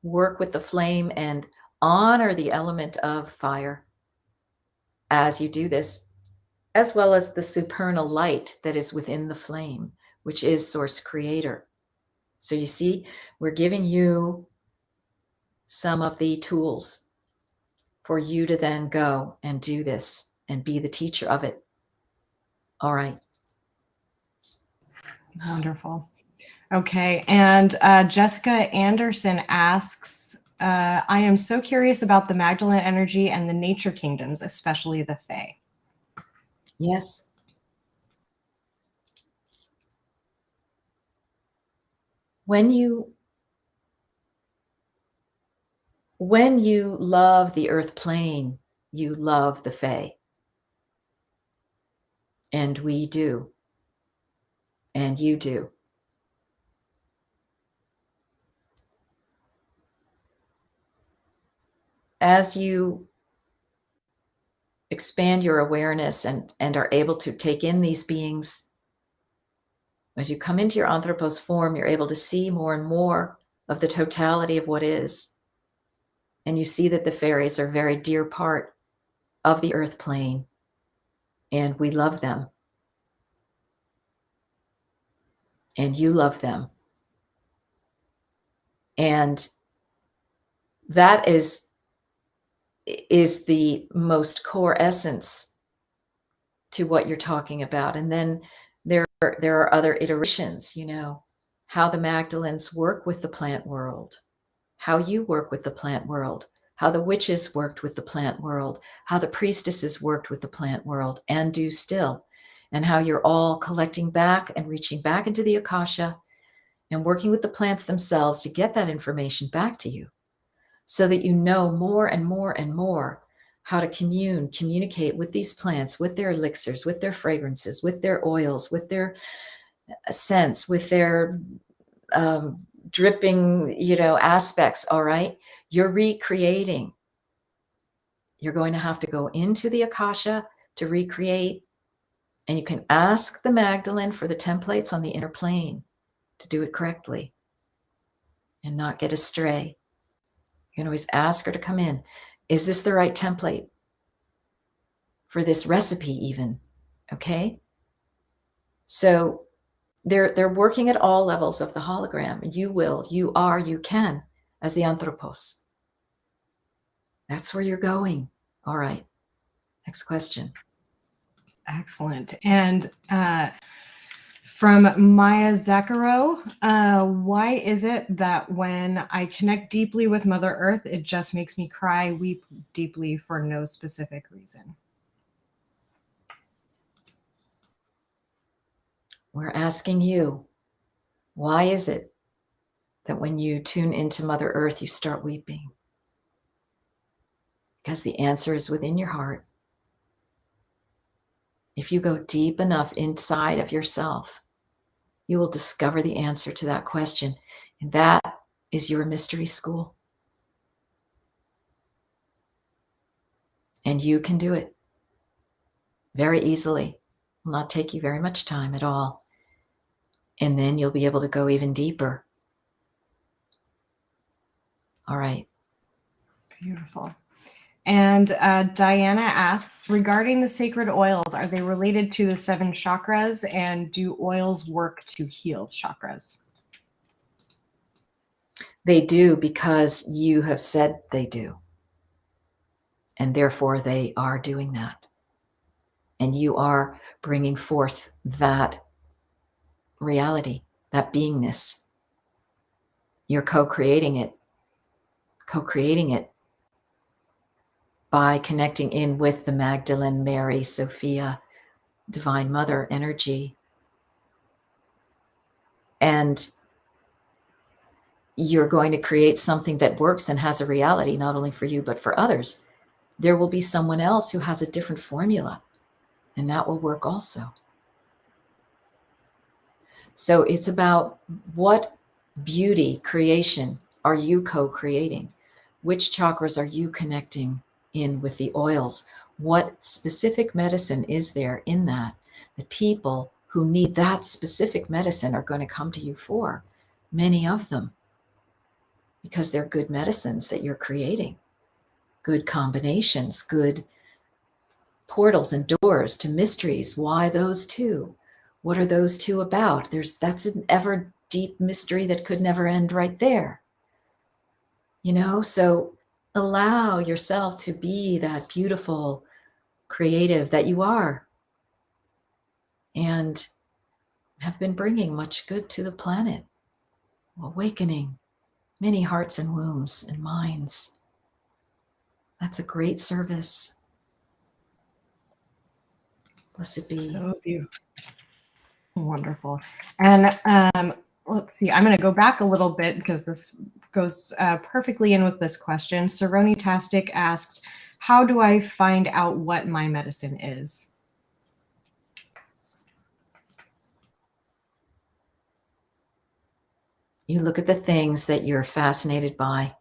Work with the flame and honor the element of fire as you do this, as well as the supernal light that is within the flame, which is Source Creator. So you see, we're giving you some of the tools for you to then go and do this and be the teacher of it. All right.
Wonderful. Okay. And Jessica Anderson asks, I am so curious about the Magdalene energy and the nature kingdoms, especially the Fae.
Yes. When you love the earth plane, you love the Fae. And we do. And you do. As you expand your awareness and are able to take in these beings, as you come into your anthropos form, you're able to see more and more of the totality of what is. And you see that the fairies are a very dear part of the earth plane, and we love them. And you love them. And that is the most core essence to what you're talking about. And then there are other iterations, you know, how the Magdalenes work with the plant world, how you work with the plant world, how the witches worked with the plant world, how the priestesses worked with the plant world and do still, and how you're all collecting back and reaching back into the Akasha and working with the plants themselves to get that information back to you so that you know more and more and more how to communicate with these plants, with their elixirs, with their fragrances, with their oils, with their scents, with their dripping, you know, aspects. All right. You're recreating. You're going to have to go into the Akasha to recreate. And you can ask the Magdalene for the templates on the inner plane to do it correctly and not get astray. You can always ask her to come in. Is this the right template for this recipe even? Okay. So they're working at all levels of the hologram. You will, you are, you can, as the anthropos. That's where you're going. All right. Next question.
Excellent. And from Maya Zakaro, why is it that when I connect deeply with Mother Earth, it just makes me cry, weep deeply for no specific reason?
We're asking you, why is it that when you tune into Mother Earth, you start weeping? Because the answer is within your heart. If you go deep enough inside of yourself, you will discover the answer to that question. And that is your mystery school. And you can do it very easily. It will not take you very much time at all. And then you'll be able to go even deeper. All right.
Beautiful. And Diana asks, regarding the sacred oils, are they related to the 7 chakras, and do oils work to heal chakras?
They do, because you have said they do. And therefore they are doing that. And you are bringing forth that reality, that beingness. You're co-creating it by connecting in with the Magdalene, Mary, Sophia, Divine Mother energy. And you're going to create something that works and has a reality, not only for you, but for others. There will be someone else who has a different formula, and that will work also. So it's about what beauty creation are you co-creating? Which chakras are you connecting in with the oils? What specific medicine is there in that people who need that specific medicine are going to come to you for? Many of them, because they're good medicines that you're creating, good combinations, good portals and doors to mysteries. Why those two? What are those two about? That's an ever deep mystery that could never end right there. You know, so allow yourself to be that beautiful creative that you are, and have been bringing much good to the planet, awakening many hearts and wombs and minds. That's a great service. Blessed be.
So beautiful. Wonderful. And let's see, I'm going to go back a little bit because this goes perfectly in with this question. Saroni Tastic asked, how do I find out what my medicine is?
You look at the things that you're fascinated by.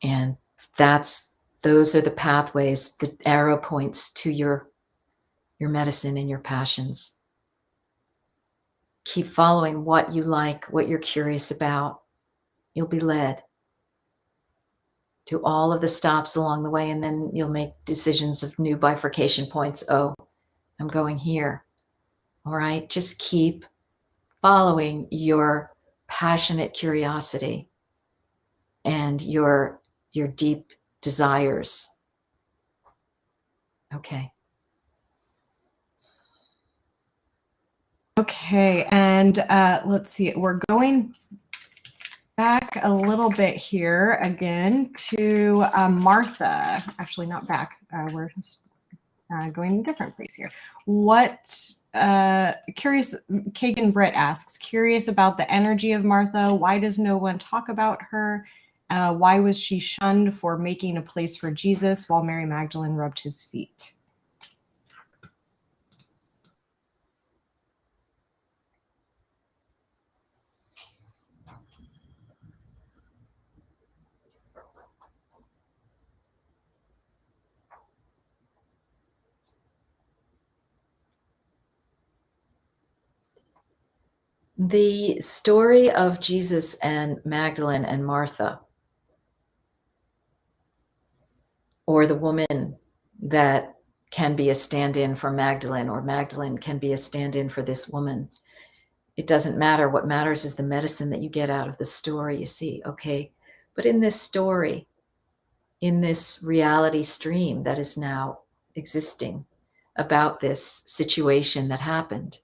And those are the pathways, the arrow points to your medicine and your passions. Keep following what you like, what you're curious about. You'll be led to all of the stops along the way, and then you'll make decisions of new bifurcation points. Oh, I'm going here. All right, just keep following your passionate curiosity and your deep desires. Okay.
Okay, and let's see, we're going back a little bit here again to Martha. Actually, not back. We're going a different place here. Curious, Kagan Britt asks, curious about the energy of Martha. Why does no one talk about her? Why was she shunned for making a place for Jesus while Mary Magdalene rubbed his feet?
The story of Jesus and Magdalene and Martha, or the woman that can be a stand-in for Magdalene, or Magdalene can be a stand-in for this woman. It doesn't matter. What matters is the medicine that you get out of the story, you see, okay? But in this story, in this reality stream that is now existing about this situation that happened,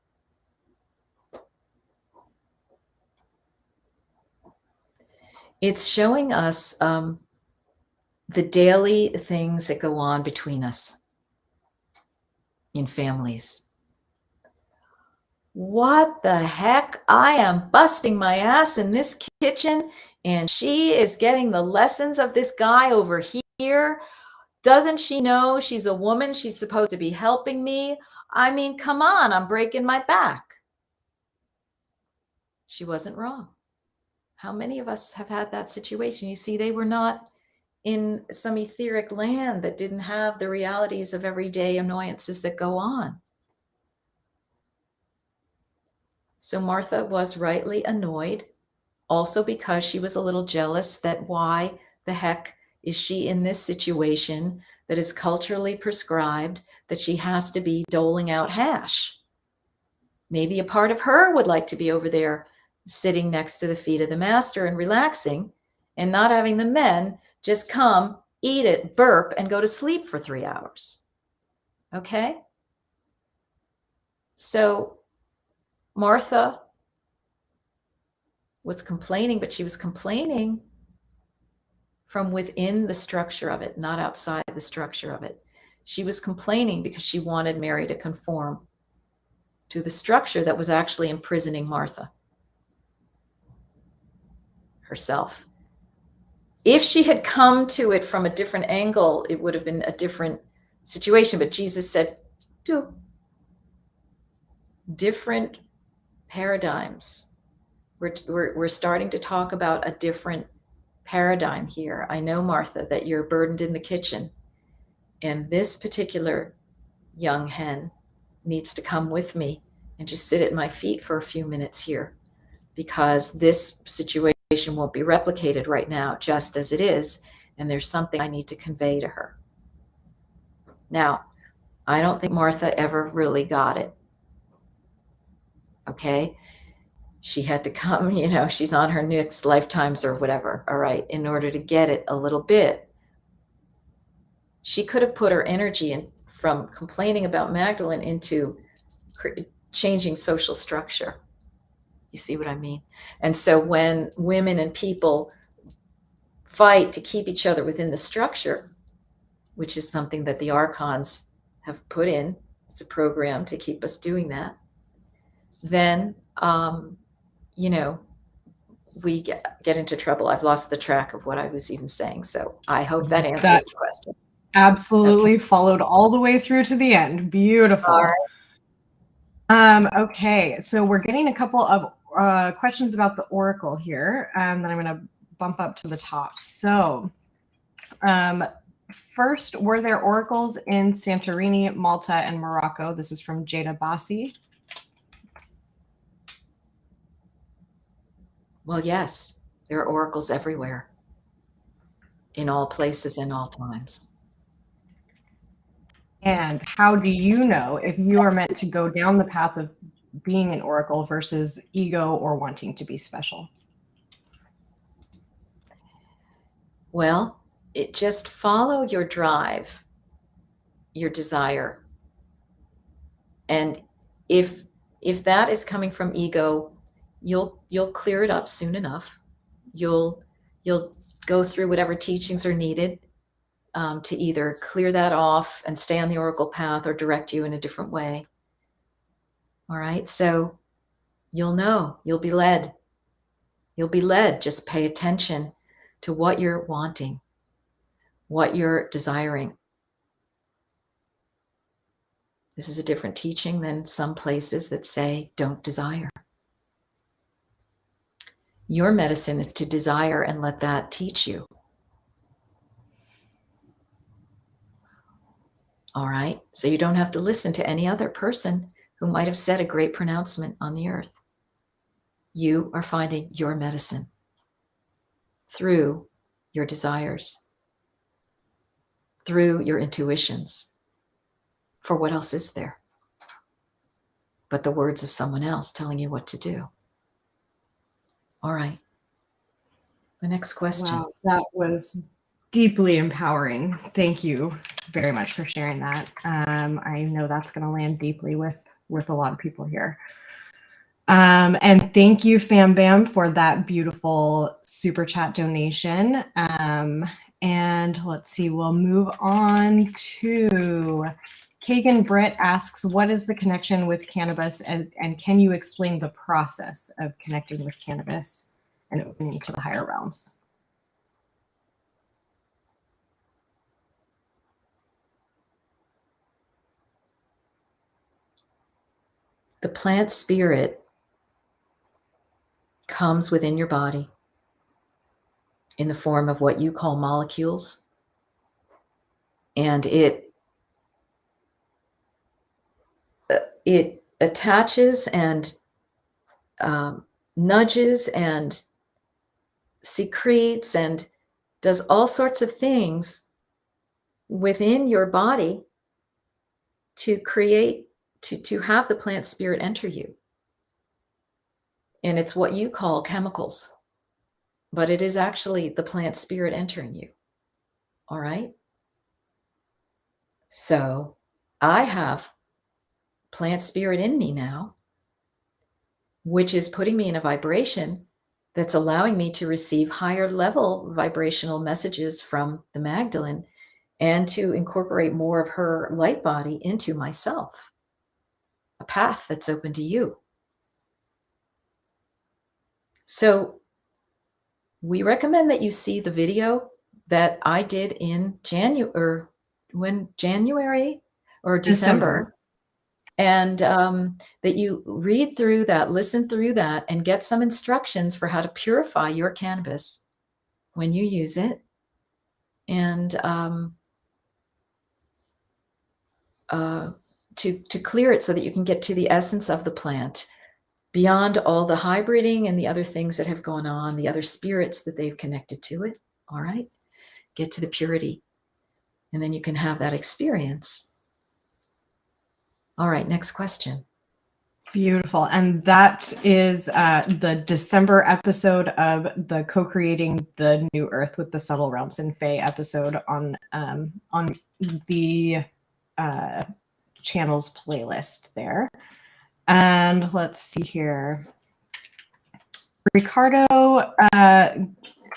it's showing us the daily things that go on between us in families. What the heck? I am busting my ass in this kitchen, and she is getting the lessons of this guy over here. Doesn't she know she's a woman? She's supposed to be helping me. I mean, come on, I'm breaking my back. She wasn't wrong. How many of us have had that situation? You see, they were not in some etheric land that didn't have the realities of everyday annoyances that go on. So Martha was rightly annoyed, also because she was a little jealous that why the heck is she in this situation that is culturally prescribed that she has to be doling out hash. Maybe a part of her would like to be over there sitting next to the feet of the master and relaxing and not having the men just come, eat it, burp, and go to sleep for 3 hours. Okay? So Martha was complaining, but she was complaining from within the structure of it, not outside the structure of it. She was complaining because she wanted Mary to conform to the structure that was actually imprisoning Martha herself. If she had come to it from a different angle, it would have been a different situation. But Jesus said, do different paradigms. We're starting to talk about a different paradigm here. I know, Martha, that you're burdened in the kitchen, and this particular young hen needs to come with me and just sit at my feet for a few minutes here, because this situation won't be replicated right now just as it is, and there's something I need to convey to her. Now, I don't think Martha ever really got it. Okay? She had to come, she's on her next lifetimes or whatever, all right, in order to get it a little bit. She could have put her energy in from complaining about Magdalene into changing social structure. You see what I mean? And so when women and people fight to keep each other within the structure, which is something that the archons have put in, it's a program to keep us doing that, then we get into trouble. I've lost the track of what I was even saying. So I hope that answers the question.
Absolutely. Okay. Followed all the way through to the end. Beautiful.
All right.
Okay, so we're getting a couple of questions about the oracle here that I'm going to bump up to the top. So, first, were there oracles in Santorini, Malta, and Morocco? This is from Jada Bassi.
Well, yes, there are oracles everywhere, in all places, in all times.
And how do you know if you are meant to go down the path of being an oracle versus ego or wanting to be special?
Well, it just follow your drive, your desire. And if that is coming from ego, you'll clear it up soon enough. You'll go through whatever teachings are needed to either clear that off and stay on the oracle path or direct you in a different way. All right, so you'll know, you'll be led. You'll be led. Just pay attention to what you're wanting, what you're desiring. This is a different teaching than some places that say don't desire. Your medicine is to desire and let that teach you. All right, so you don't have to listen to any other person who might have said a great pronouncement on the earth. You are finding your medicine through your desires, through your intuitions. For what else is there but the words of someone else telling you what to do? All right. The next question.
Wow, that was deeply empowering. Thank you very much for sharing that. I know that's going to land deeply with a lot of people here. And thank you, Fam Bam, for that beautiful super chat donation. And let's see, we'll move on to Kagan Britt asks, what is the connection with cannabis, and can you explain the process of connecting with cannabis and opening to the higher realms?
The plant spirit comes within your body in the form of what you call molecules, and it attaches and nudges and secretes and does all sorts of things within your body to create, to have the plant spirit enter you. And it's what you call chemicals, but it is actually the plant spirit entering you. All right. So I have plant spirit in me now, which is putting me in a vibration that's allowing me to receive higher level vibrational messages from the Magdalene and to incorporate more of her light body into myself, a path that's open to you. So we recommend that you see the video that I did in January or December. And that you read through that, listen through that, and get some instructions for how to purify your cannabis when you use it, and to clear it so that you can get to the essence of the plant, beyond all the hybriding and the other things that have gone on, the other spirits that they've connected to it. All right, get to the purity, and then you can have that experience. All right, next question.
Beautiful. And that is the December episode of the Co-Creating the New Earth with the Subtle Realms and Fae episode on the channel's playlist there. And let's see here. Ricardo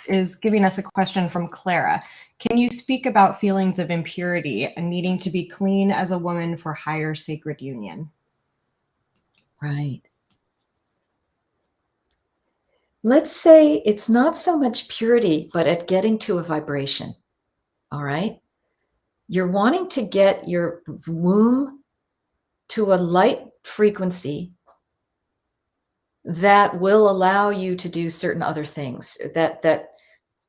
is giving us a question from Clara. Can you speak about feelings of impurity and needing to be clean as a woman for higher sacred union?
Right. Let's say it's not so much purity, but at getting to a vibration. All right. You're wanting to get your womb to a light frequency that will allow you to do certain other things, that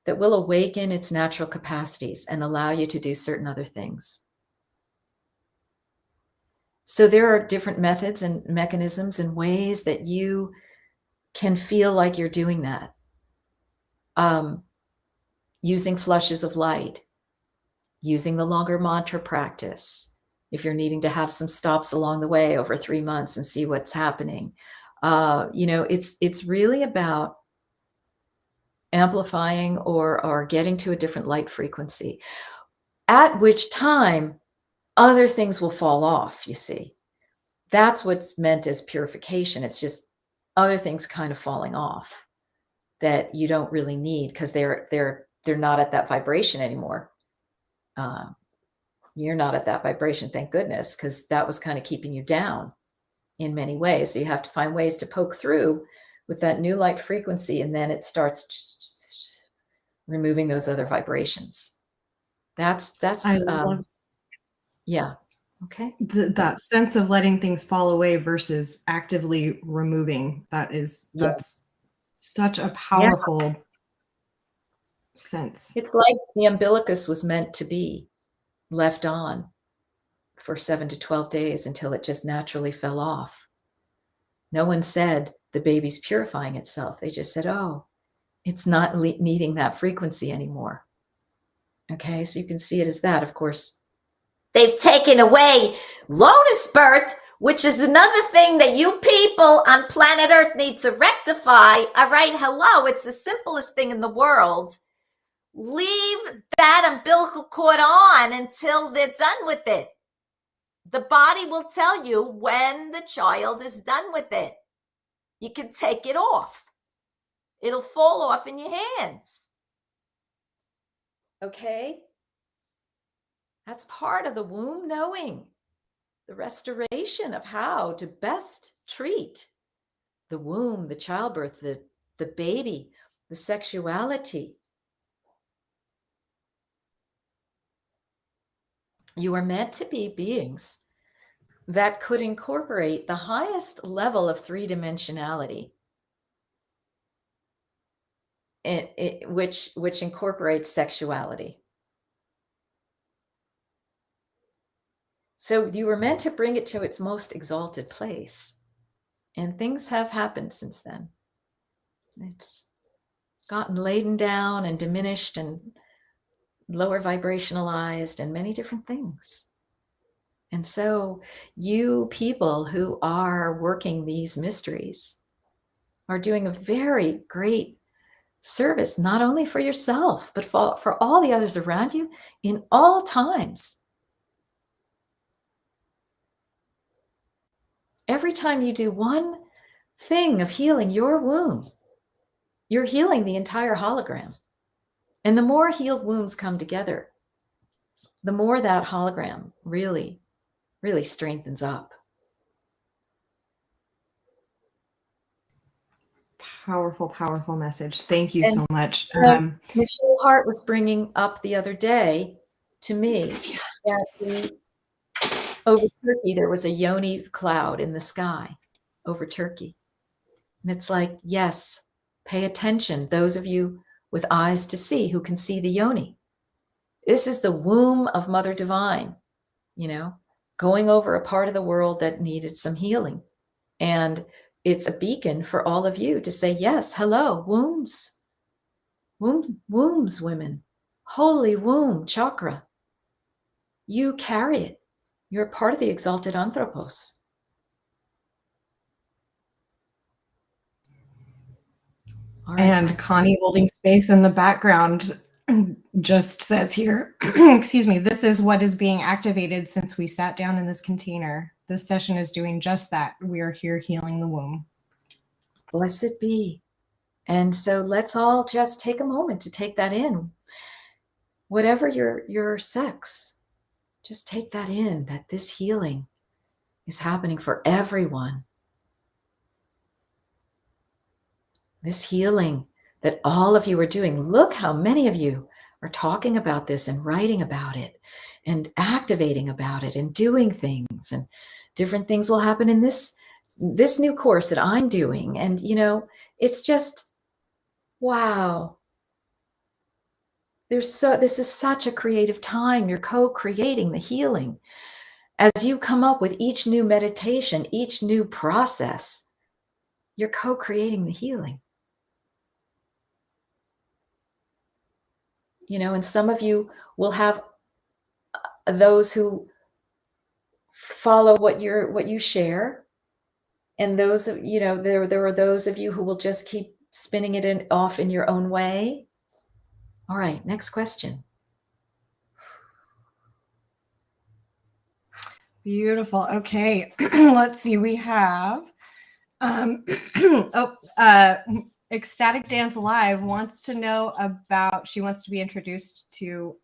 will awaken its natural capacities and allow you to do certain other things. So there are different methods and mechanisms and ways that you can feel like you're doing that. Using flushes of light, using the longer mantra practice, if you're needing to have some stops along the way over 3 months and see what's happening. It's really about amplifying or getting to a different light frequency, at which time other things will fall off, you see. That's what's meant as purification. It's just other things kind of falling off that you don't really need because they're not at that vibration anymore. You're not at that vibration, thank goodness, because that was kind of keeping you down in many ways. So you have to find ways to poke through with that new light frequency, and then it starts just removing those other vibrations. That's yeah. Okay.
That sense of letting things fall away versus actively removing, that's such a powerful sense.
It's like the umbilicus was meant to be left on for 7 to 12 days until it just naturally fell off. No one said the baby's purifying itself. They just said, oh, it's not needing that frequency anymore. Okay, so you can see it as that. Of course,
they've taken away lotus birth, which is another thing that you people on planet Earth need to rectify. All right, hello, it's the simplest thing in the world. Leave that umbilical cord on until they're done with it. The body will tell you when the child is done with it. You can take it off. It'll fall off in your hands.
okay, that's part of the womb knowing, the restoration of how to best treat the womb, the childbirth, the baby, the sexuality. You are meant to be beings that could incorporate the highest level of three-dimensionality, which incorporates sexuality. So you were meant to bring it to its most exalted place. And things have happened since then. It's gotten laden down and diminished and lower vibrationalized and many different things. And so you people who are working these mysteries are doing a very great service, not only for yourself, but for all the others around you in all times. Every time you do one thing of healing your womb, you're healing the entire hologram. And the more healed wombs come together, the more that hologram really, really strengthens up.
Powerful, powerful message. Thank you so much.
Michelle Hart was bringing up the other day to me that over Turkey, there was a yoni cloud in the sky over Turkey. And it's like, yes, pay attention. Those of you with eyes to see who can see the yoni. This is the womb of Mother Divine, going over a part of the world that needed some healing. And it's a beacon for all of you to say, yes, hello, wombs, women, holy womb chakra. You carry it. You're part of the exalted anthropos.
Right, and Connie holding space in the background just says here, excuse me, this is what is being activated since we sat down in this container. This session is doing just that. We are here healing the womb.
Blessed be. And so let's all just take a moment to take that in. Whatever your sex, just take that in, that this healing is happening for everyone. This healing that all of you are doing. Look how many of you are talking about this and writing about it and activating about it and doing things and Different things will happen in this new course that I'm doing. And, it's just, wow. This is such a creative time. You're co-creating the healing. As you come up with each new meditation, each new process, you're co-creating the healing. And some of you will have those who follow what you share, and those there are those of you who will just keep spinning it off in your own way. All right, next question.
Beautiful. Okay, let's see. We have Ecstatic Dance Live wants to know about. She wants to be introduced to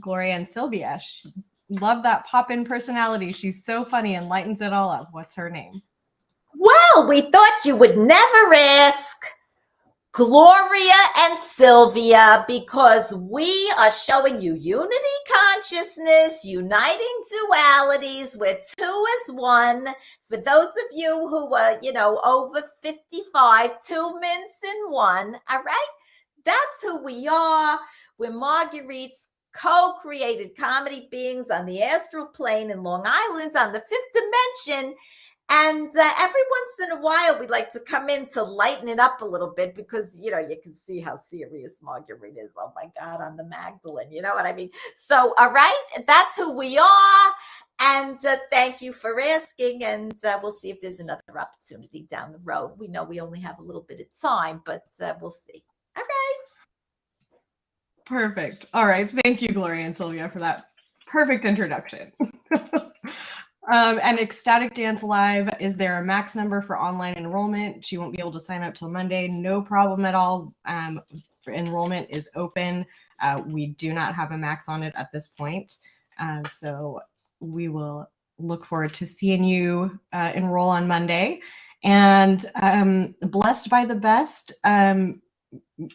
Gloria and Sylvia. Love that pop-in personality. She's so funny and lightens it all up. What's her name?
Well, we thought you would never ask Gloria and Sylvia, because we are showing you unity consciousness, uniting dualities, where two is one. For those of you who are, over 55, 2 minutes in one, all right? That's who we are. We're Marguerite's co-created comedy beings on the astral plane in Long Island on the 5th dimension. And every once in a while, we like to come in to lighten it up a little bit, because, you can see how serious Marguerite is. Oh, my God, on the Magdalene. You know what I mean? So, all right, that's who we are. And thank you for asking. And we'll see if there's another opportunity down the road. We know we only have a little bit of time, but we'll see. All right.
Perfect. All right. Thank you, Gloria and Sylvia, for that perfect introduction. And Ecstatic Dance Live, is there a max number for online enrollment? She won't be able to sign up till Monday. No problem at all. Enrollment is open. We do not have a max on it at this point. So we will look forward to seeing you enroll on Monday. And Blessed by the Best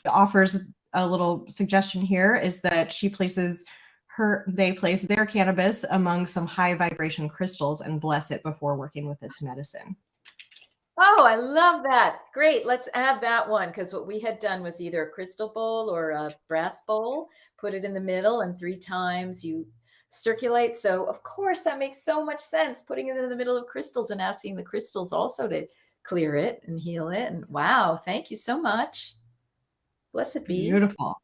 offers a little suggestion here, is that they place their cannabis among some high vibration crystals and bless it before working with its medicine.
Oh, I love that. Great. Let's add that one, because what we had done was either a crystal bowl or a brass bowl, put it in the middle, and 3 times you circulate. So of course that makes so much sense, putting it in the middle of crystals and asking the crystals also to clear it and heal it. And wow, thank you so much. Blessed be.
Beautiful.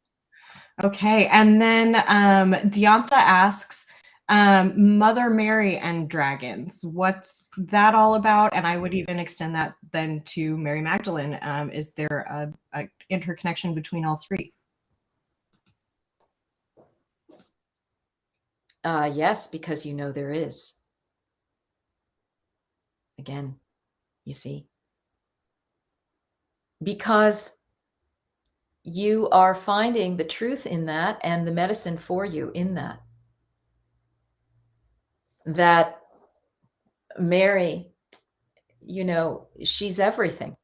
Okay, and then Diantha asks, Mother Mary and dragons, what's that all about? And I would even extend that then to Mary Magdalene. Is there a interconnection between all three?
Yes, because there is. Again, you see, because you are finding the truth in that and the medicine for you in that. That Mary, she's everything.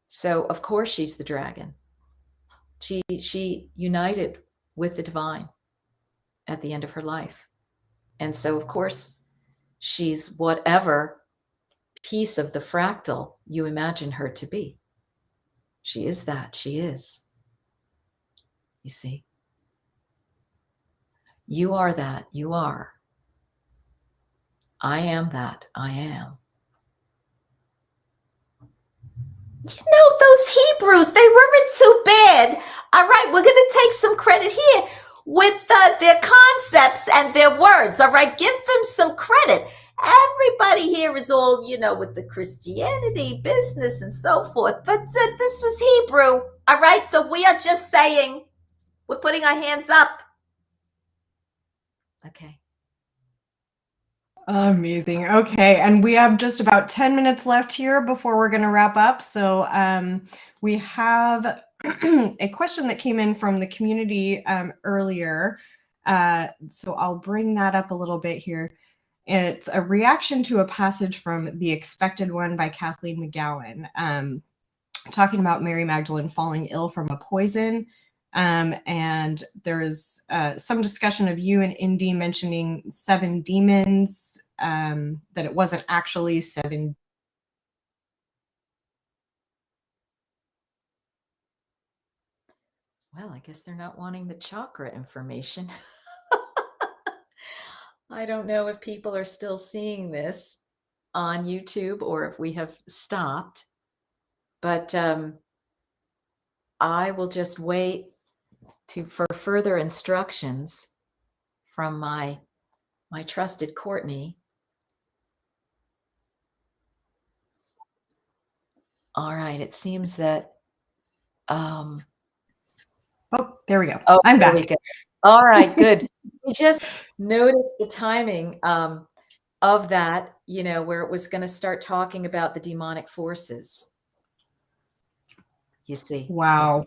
So of course she's the dragon. She united with the divine at the end of her life. And so of course she's whatever piece of the fractal you imagine her to be. She is that. She is. You see, you are that. You are. I am that. I am.
Those Hebrews, they weren't too bad. All right, we're going to take some credit here with their concepts and their words. All right, give them some credit. Everybody here is all, with the Christianity business and so forth. But this was Hebrew. All right, so we are just saying, we're putting our hands up.
Okay.
Amazing. Okay, and we have just about 10 minutes left here before we're going to wrap up. So we have a question that came in from the community earlier. So I'll bring that up a little bit here. It's a reaction to a passage from The Expected One by Kathleen McGowan, talking about Mary Magdalene falling ill from a poison. And there's some discussion of you and Indy mentioning 7 demons that it wasn't actually 7.
Well, I guess they're not wanting the chakra information. I don't know if people are still seeing this on YouTube or if we have stopped, but I will just wait for further instructions from my trusted Courtney. All right, it seems that
Oh, there we go.
oh,
I'm
there
back.
we go. All right, good. We just noticed the timing of that, where it was going to start talking about the demonic forces. You see.
Wow.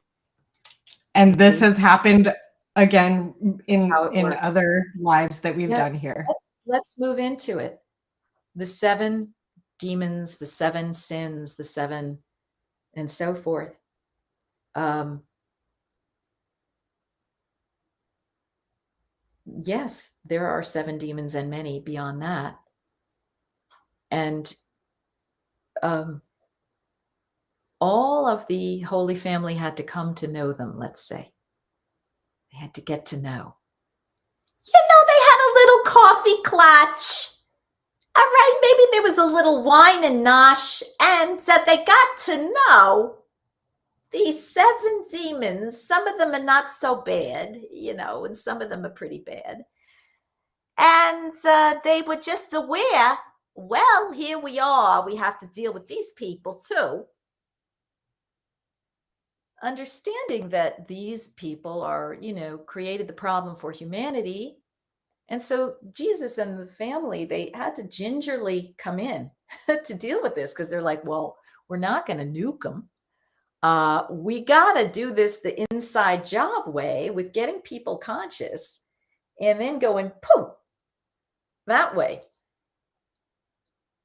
And this has happened again in
works.
other lives that we've done
Yes,
here.
let's move into it. The 7 demons, the 7 sins, the 7 and so forth. Yes, there are 7 demons and many beyond that. And all of the Holy Family had to come to know them, let's say. They had to get to know.
They had a little coffee clutch. All right, maybe there was a little wine and nosh, and that they got to know these 7 demons. Some of them are not so bad, and some of them are pretty bad. And they were just aware, well, here we are. We have to deal with these people too.
Understanding that these people are, created the problem for humanity. And so Jesus and the family, they had to gingerly come in to deal with this because they're like, well, we're not going to nuke them. We got to do this the inside job way with getting people conscious and then going, poof, that way.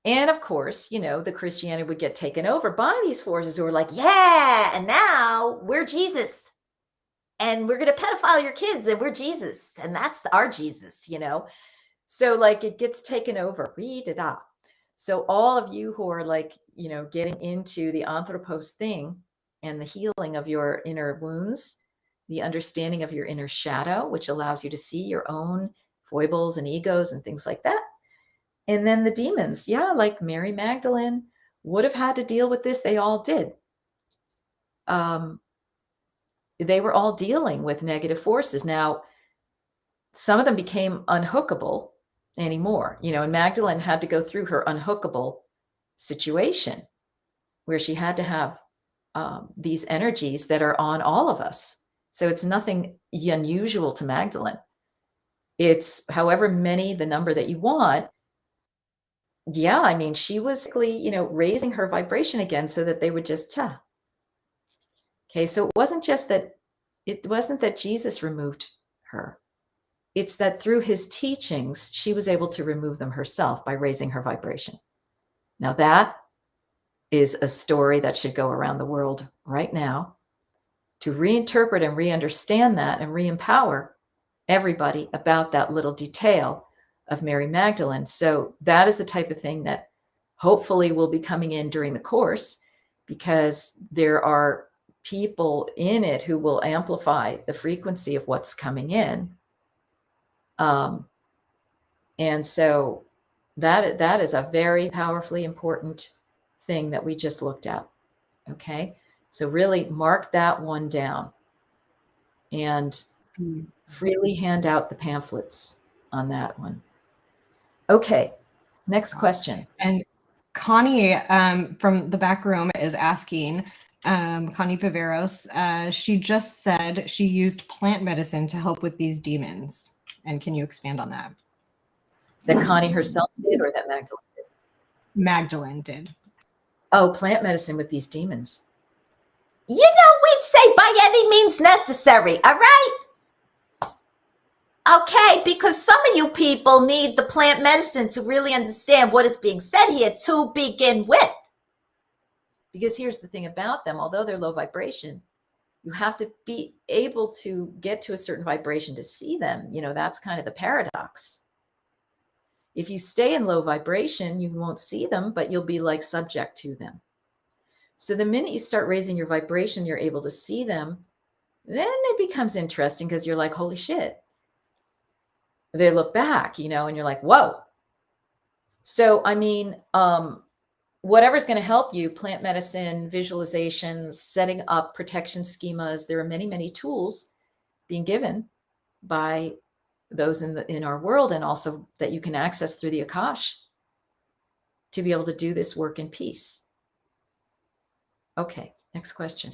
And of course, the Christianity would get taken over by these forces who are like,
yeah, and now we're Jesus. And we're going to pedophile your kids, and we're Jesus. And that's our Jesus,
So like it gets taken over. So all of you who are like, getting into the anthropos thing and the healing of your inner wounds, the understanding of your inner shadow, which allows you to see your own foibles and egos and things like that. And then the demons, like Mary Magdalene would have had to deal with this. They all did. They were all dealing with negative forces. Now, some of them became unhookable anymore, and Magdalene had to go through her unhookable situation where she had to have these energies that are on all of us. So it's nothing unusual to Magdalene. It's however many, the number that you want. Yeah, I mean, she was, raising her vibration again so that they would just, Okay, so it wasn't that Jesus removed her. It's that through his teachings, she was able to remove them herself by raising her vibration. Now that is a story that should go around the world right now to reinterpret and re-understand that and re-empower everybody about that little detail of Mary Magdalene. So that is the type of thing that hopefully will be coming in during the course, because there are people in it who will amplify the frequency of what's coming in. And so that is a very powerfully important thing that we just looked at. Okay. So really mark that one down and freely hand out the pamphlets on that one. Okay. Next question.
And Connie from the back room is asking, Connie Viveros, she just said she used plant medicine to help with these demons. And can you expand on that?
That Connie herself did, or that Magdalene did?
Magdalene did.
Oh, plant medicine with these demons.
We'd say by any means necessary, all right? Okay, because some of you people need the plant medicine to really understand what is being said here to begin with.
Because here's the thing about them, although they're low vibration, you have to be able to get to a certain vibration to see them. That's kind of the paradox. If you stay in low vibration, you won't see them, but you'll be like subject to them. So the minute you start raising your vibration, you're able to see them. Then it becomes interesting because you're like, holy shit. They look back, you know, and you're like, whoa. So, I mean, whatever's going to help you, plant medicine, visualizations, setting up protection schemas. There are many, many tools being given by those in our world, and also that you can access through the Akash to be able to do this work in peace. Okay, next question.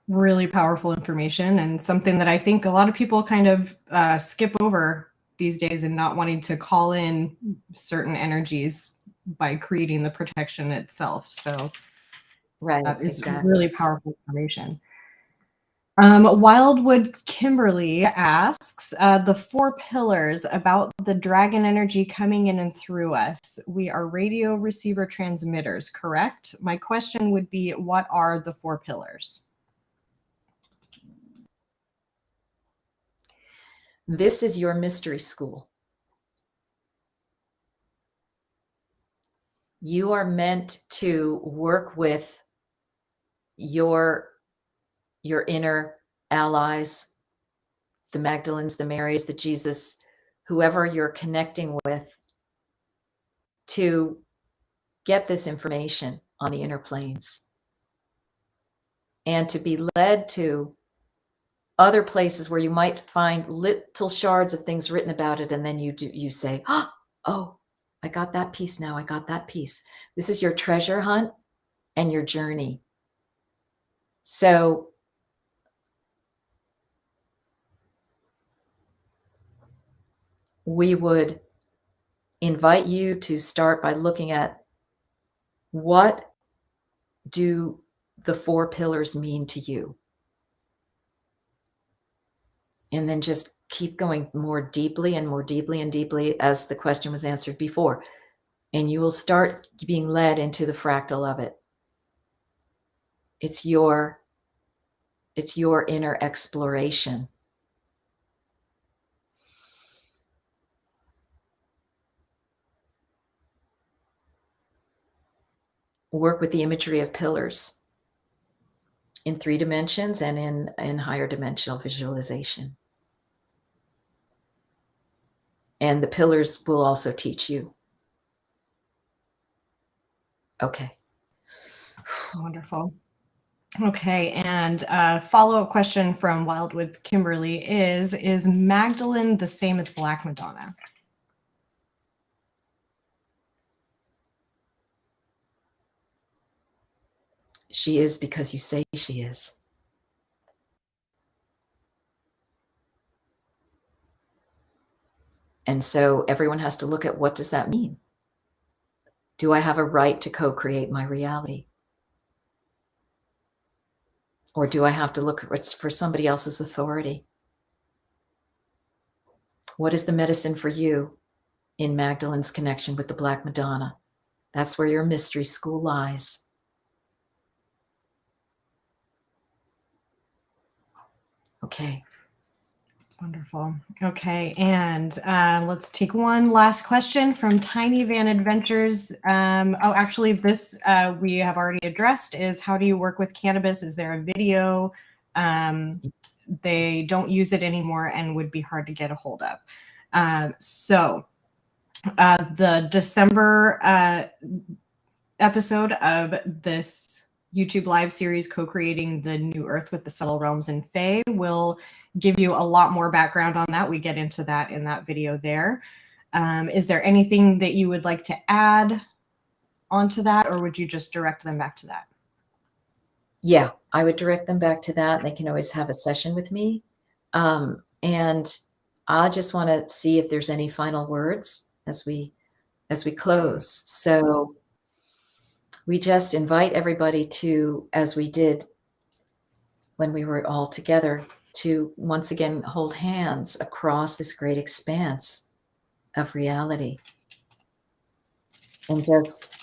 Really powerful information, and something that I think a lot of people kind of skip over these days, and not wanting to call in certain energies by creating the protection itself. So
Right,
that is
exactly.
really powerful information. Wildwood Kimberly asks, the 4 pillars about the dragon energy coming in and through us. We are radio receiver transmitters, correct? My question would be, what are the 4 pillars?
This is your mystery school. You are meant to work with your inner allies, the Magdalenes, the Marys, the Jesus, whoever you're connecting with, to get this information on the inner planes, and to be led to other places where you might find little shards of things written about it, and then you say, oh, I got that piece now. I got that piece. This is your treasure hunt and your journey. So we would invite you to start by looking at, what do the 4 pillars mean to you? And then just keep going more deeply and more deeply and deeply, as the question was answered before. And you will start being led into the fractal of it. It's your inner exploration. Work with the imagery of pillars in 3 dimensions and in higher dimensional visualization. And the pillars will also teach you. Okay.
Wonderful. Okay, and follow-up question from Wildwoods Kimberly is Magdalene the same as Black Madonna?
She is because you say she is. And so everyone has to look at, what does that mean? Do I have a right to co-create my reality? Or do I have to look for somebody else's authority? What is the medicine for you in Magdalene's connection with the Black Madonna? That's where your mystery school lies. Okay.
Wonderful. Okay, and let's take one last question from Tiny Van Adventures. Actually, this we have already addressed, is how do you work with cannabis? Is there a video? They don't use it anymore and would be hard to get a hold of. So the December episode of this YouTube live series, Co-Creating the New Earth with the Subtle Realms and Fae, will give you a lot more background on that. We get into that in that video there. Is there anything that you would like to add onto that, or would you just direct them back to that?
Yeah, I would direct them back to that. They can always have a session with me. And I just want to see if there's any final words as we close. So we just invite everybody to, as we did when we were all together, to once again hold hands across this great expanse of reality, and just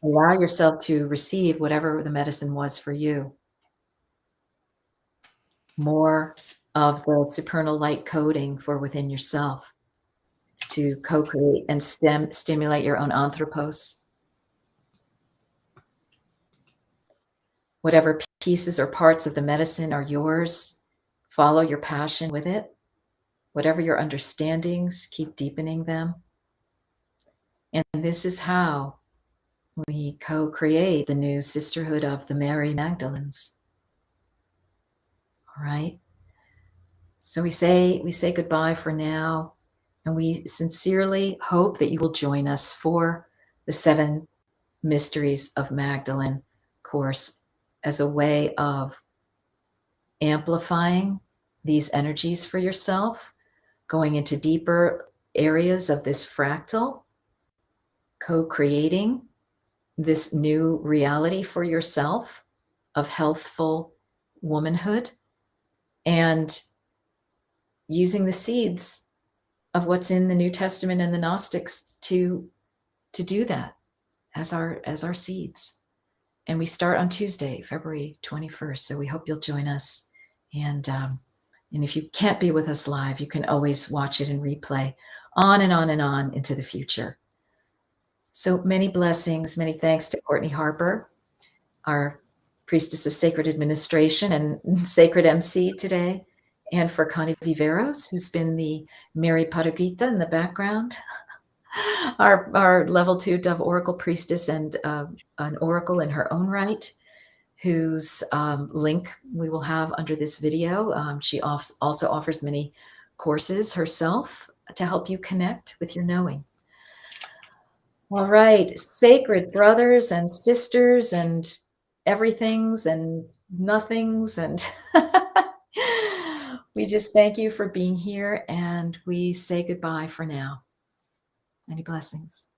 allow yourself to receive whatever the medicine was for you. More of the supernal light coding for within yourself. to co-create and stimulate your own anthropos. Whatever pieces or parts of the medicine are yours, follow your passion with it. Whatever your understandings, keep deepening them. And this is how we co-create the new sisterhood of the Mary Magdalenes. All right. So we say goodbye for now, and we sincerely hope that you will join us for the 7 Mysteries of Magdalene course as a way of amplifying these energies for yourself, going into deeper areas of this fractal, co-creating this new reality for yourself of healthful womanhood, and using the seeds of what's in the New Testament and the Gnostics to do that as our seeds. And we start on Tuesday, February 21st. So we hope you'll join us. And if you can't be with us live, you can always watch it in replay on and on and on into the future. So many blessings, many thanks to Courtney Harper, our Priestess of Sacred Administration and Sacred MC today, and for Connie Viveros, who's been the Mary Paragita in the background, our level 2 Dove Oracle Priestess and an Oracle in her own right, whose link we will have under this video. She also offers many courses herself to help you connect with your knowing. All right, sacred brothers and sisters and everythings and nothings, and we just thank you for being here, and we say goodbye for now. Many blessings.